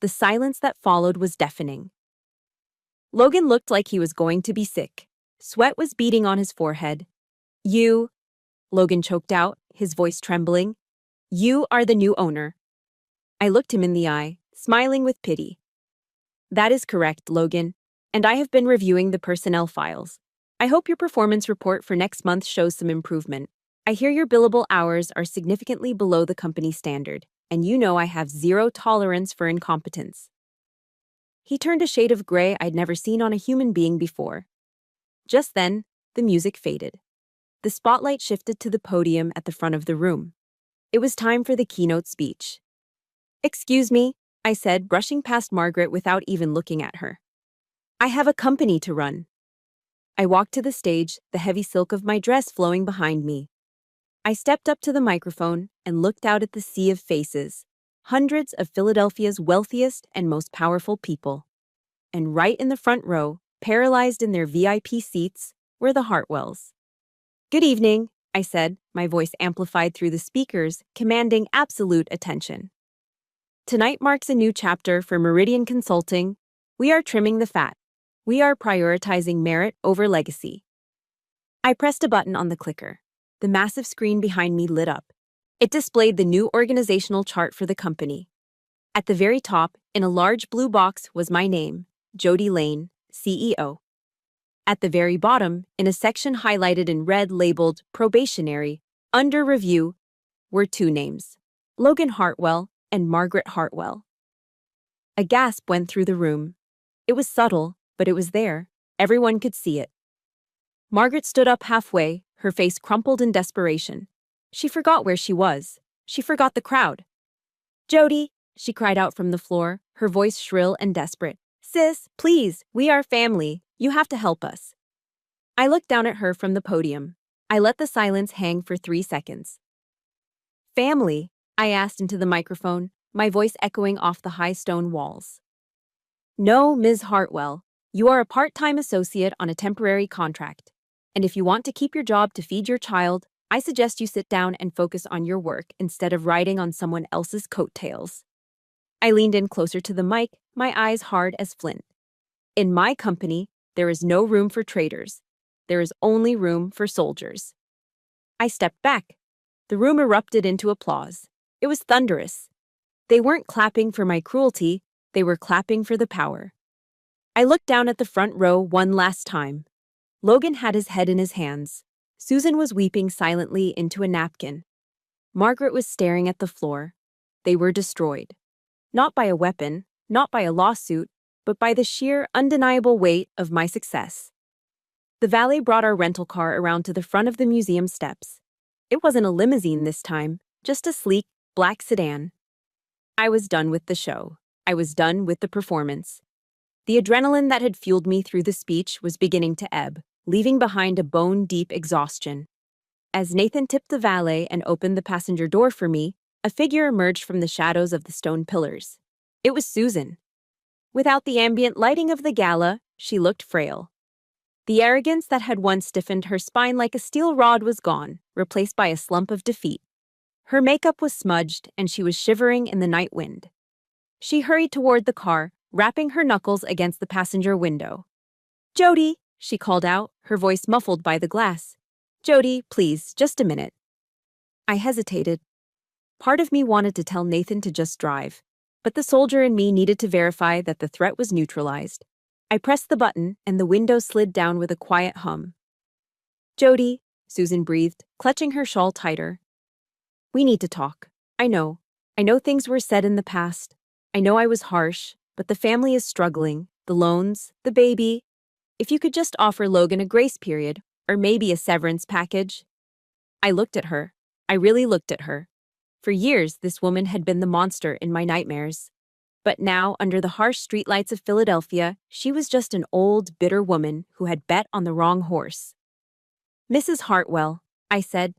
Speaker 1: The silence that followed was deafening. Logan looked like he was going to be sick. Sweat was beading on his forehead. You, Logan choked out, his voice trembling. You are the new owner. I looked him in the eye, smiling with pity. That is correct, Logan, and I have been reviewing the personnel files. I hope your performance report for next month shows some improvement. I hear your billable hours are significantly below the company standard, and you know I have zero tolerance for incompetence. He turned a shade of gray I'd never seen on a human being before. Just then, the music faded. The spotlight shifted to the podium at the front of the room. It was time for the keynote speech. Excuse me, I said, brushing past Margaret without even looking at her. I have a company to run. I walked to the stage, the heavy silk of my dress flowing behind me. I stepped up to the microphone and looked out at the sea of faces, hundreds of Philadelphia's wealthiest and most powerful people. And right in the front row, paralyzed in their VIP seats, were the Hartwells. Good evening, I said, my voice amplified through the speakers, commanding absolute attention. Tonight marks a new chapter for Meridian Consulting. We are trimming the fat. We are prioritizing merit over legacy. I pressed a button on the clicker. The massive screen behind me lit up. It displayed the new organizational chart for the company. At the very top, in a large blue box, was my name, Jody Lane, CEO. At the very bottom, in a section highlighted in red labeled Probationary, under review, were two names, Logan Hartwell and Margaret Hartwell. A gasp went through the room. It was subtle, but it was there. Everyone could see it. Margaret stood up halfway, her face crumpled in desperation. She forgot where she was. She forgot the crowd. Jody, she cried out from the floor, her voice shrill and desperate. Sis, please, we are family. You have to help us. I looked down at her from the podium. I let the silence hang for 3 seconds. Family? I asked into the microphone, my voice echoing off the high stone walls. No, Ms. Hartwell. You are a part-time associate on a temporary contract. And if you want to keep your job to feed your child, I suggest you sit down and focus on your work instead of riding on someone else's coattails. I leaned in closer to the mic, my eyes hard as flint. In my company, there is no room for traitors. There is only room for soldiers. I stepped back. The room erupted into applause. It was thunderous. They weren't clapping for my cruelty, they were clapping for the power. I looked down at the front row one last time. Logan had his head in his hands. Susan was weeping silently into a napkin. Margaret was staring at the floor. They were destroyed. Not by a weapon, not by a lawsuit, but by the sheer, undeniable weight of my success. The valet brought our rental car around to the front of the museum steps. It wasn't a limousine this time, just a sleek, black sedan. I was done with the show. I was done with the performance. The adrenaline that had fueled me through the speech was beginning to ebb, leaving behind a bone-deep exhaustion. As Nathan tipped the valet and opened the passenger door for me, a figure emerged from the shadows of the stone pillars. It was Susan. Without the ambient lighting of the gala, she looked frail. The arrogance that had once stiffened her spine like a steel rod was gone, replaced by a slump of defeat. Her makeup was smudged, and she was shivering in the night wind. She hurried toward the car, rapping her knuckles against the passenger window. Jody, she called out, her voice muffled by the glass. Jody, please, just a minute. I hesitated. Part of me wanted to tell Nathan to just drive, but the soldier in me needed to verify that the threat was neutralized. I pressed the button, and the window slid down with a quiet hum. Jody, Susan breathed, clutching her shawl tighter. We need to talk. I know things were said in the past. I know I was harsh, but the family is struggling, the loans, the baby. If you could just offer Logan a grace period, or maybe a severance package. I looked at her. I really looked at her. For years, this woman had been the monster in my nightmares. But now, under the harsh streetlights of Philadelphia, she was just an old, bitter woman who had bet on the wrong horse. Mrs. Hartwell, I said.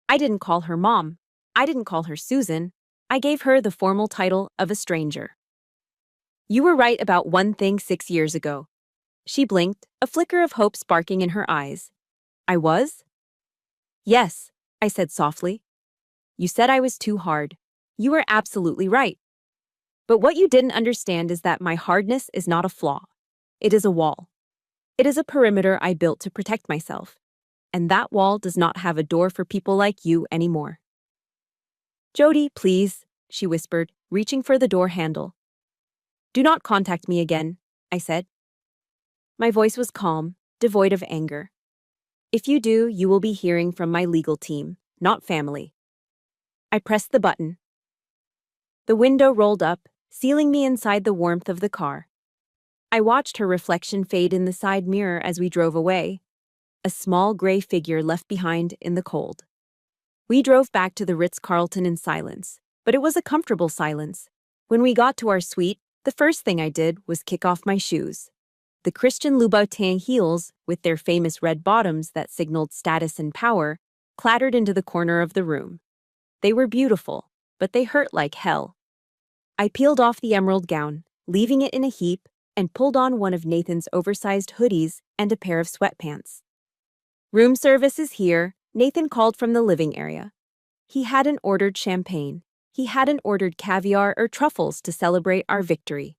Speaker 1: I didn't call her Mom. I didn't call her Susan. I gave her the formal title of a stranger. You were right about one thing 6 years ago. She blinked, a flicker of hope sparking in her eyes. I was? Yes, I said softly. You said I was too hard. You were absolutely right. But what you didn't understand is that my hardness is not a flaw. It is a wall. It is a perimeter I built to protect myself. And that wall does not have a door for people like you anymore. Jody, please, she whispered, reaching for the door handle. Do not contact me again, I said. My voice was calm, devoid of anger. If you do, you will be hearing from my legal team, not family. I pressed the button. The window rolled up, sealing me inside the warmth of the car. I watched her reflection fade in the side mirror as we drove away, a small gray figure left behind in the cold. We drove back to the Ritz-Carlton in silence, but it was a comfortable silence. When we got to our suite, the first thing I did was kick off my shoes. The Christian Louboutin heels, with their famous red bottoms that signaled status and power, clattered into the corner of the room. They were beautiful, but they hurt like hell. I peeled off the emerald gown, leaving it in a heap, and pulled on one of Nathan's oversized hoodies and a pair of sweatpants. Room service is here, Nathan called from the living area. He hadn't ordered champagne. He hadn't ordered caviar or truffles to celebrate our victory.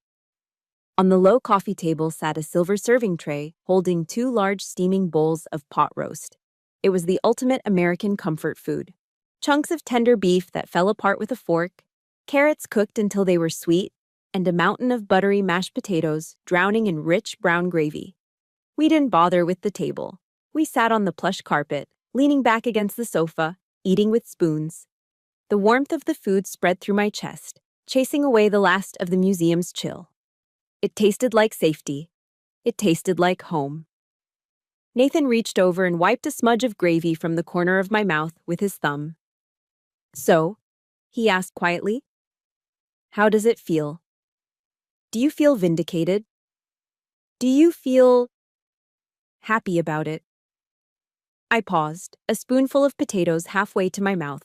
Speaker 1: On the low coffee table sat a silver serving tray holding 2 large steaming bowls of pot roast. It was the ultimate American comfort food. Chunks of tender beef that fell apart with a fork, carrots cooked until they were sweet, and a mountain of buttery mashed potatoes drowning in rich brown gravy. We didn't bother with the table. We sat on the plush carpet, leaning back against the sofa, eating with spoons. The warmth of the food spread through my chest, chasing away the last of the museum's chill. It tasted like safety. It tasted like home. Nathan reached over and wiped a smudge of gravy from the corner of my mouth with his thumb. So, he asked quietly, how does it feel? Do you feel vindicated? Do you feel happy about it? I paused, a spoonful of potatoes halfway to my mouth.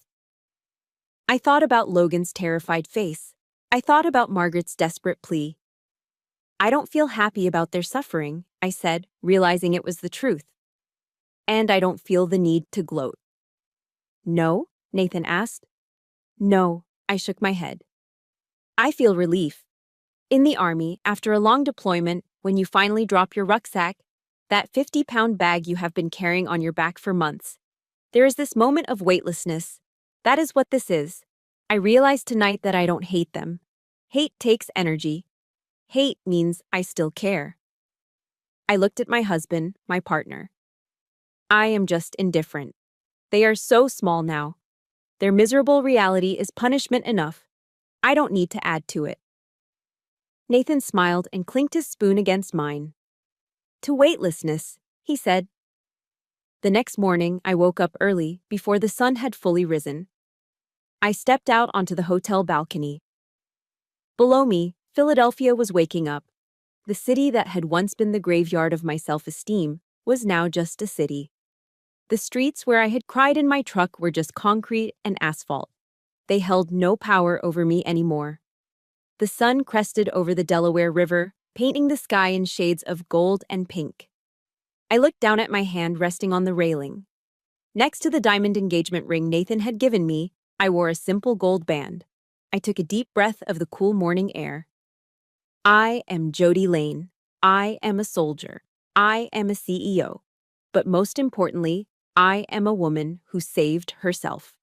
Speaker 1: I thought about Logan's terrified face. I thought about Margaret's desperate plea. I don't feel happy about their suffering, I said, realizing it was the truth. And I don't feel the need to gloat. No? Nathan asked. No, I shook my head. I feel relief. In the army, after a long deployment, when you finally drop your rucksack, that 50-pound bag you have been carrying on your back for months, there is this moment of weightlessness. That is what this is. I realized tonight that I don't hate them. Hate takes energy. Hate means I still care. I looked at my husband, my partner. I am just indifferent. They are so small now. Their miserable reality is punishment enough. I don't need to add to it. Nathan smiled and clinked his spoon against mine. To weightlessness, he said. The next morning, I woke up early, before the sun had fully risen. I stepped out onto the hotel balcony. Below me, Philadelphia was waking up. The city that had once been the graveyard of my self-esteem was now just a city. The streets where I had cried in my truck were just concrete and asphalt. They held no power over me anymore. The sun crested over the Delaware River, painting the sky in shades of gold and pink. I looked down at my hand resting on the railing. Next to the diamond engagement ring Nathan had given me, I wore a simple gold band. I took a deep breath of the cool morning air. I am Jody Lane. I am a soldier. I am a CEO. But most importantly, I am a woman who saved herself.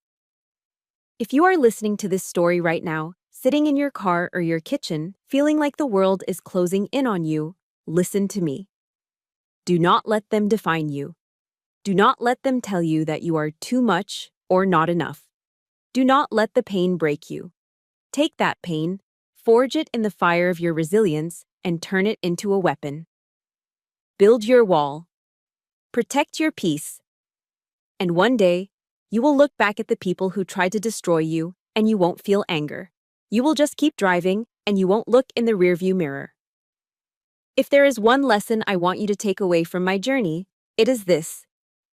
Speaker 1: If you are listening to this story right now, sitting in your car or your kitchen, feeling like the world is closing in on you, listen to me. Do not let them define you. Do not let them tell you that you are too much or not enough. Do not let the pain break you. Take that pain, forge it in the fire of your resilience, and turn it into a weapon. Build your wall. Protect your peace. And one day, you will look back at the people who tried to destroy you, and you won't feel anger. You will just keep driving, and you won't look in the rearview mirror. If there is one lesson I want you to take away from my journey, it is this.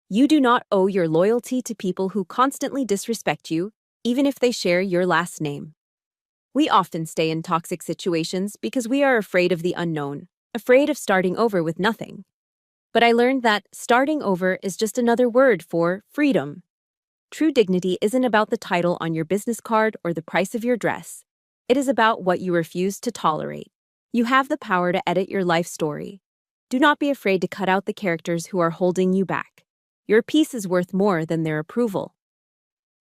Speaker 1: You do not owe your loyalty to people who constantly disrespect you, even if they share your last name. We often stay in toxic situations because we are afraid of the unknown, afraid of starting over with nothing. But I learned that starting over is just another word for freedom. True dignity isn't about the title on your business card or the price of your dress. It is about what you refuse to tolerate. You have the power to edit your life story. Do not be afraid to cut out the characters who are holding you back. Your peace is worth more than their approval.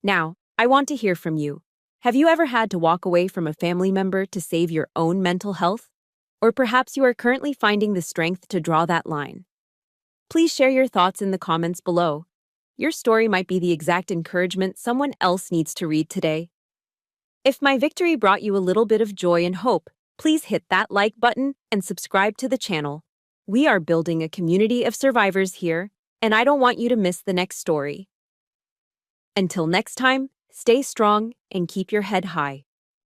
Speaker 1: Now, I want to hear from you. Have you ever had to walk away from a family member to save your own mental health? Or perhaps you are currently finding the strength to draw that line. Please share your thoughts in the comments below. Your story might be the exact encouragement someone else needs to read today. If my victory brought you a little bit of joy and hope, please hit that like button and subscribe to the channel. We are building a community of survivors here, and I don't want you to miss the next story. Until next time, stay strong and keep your head high.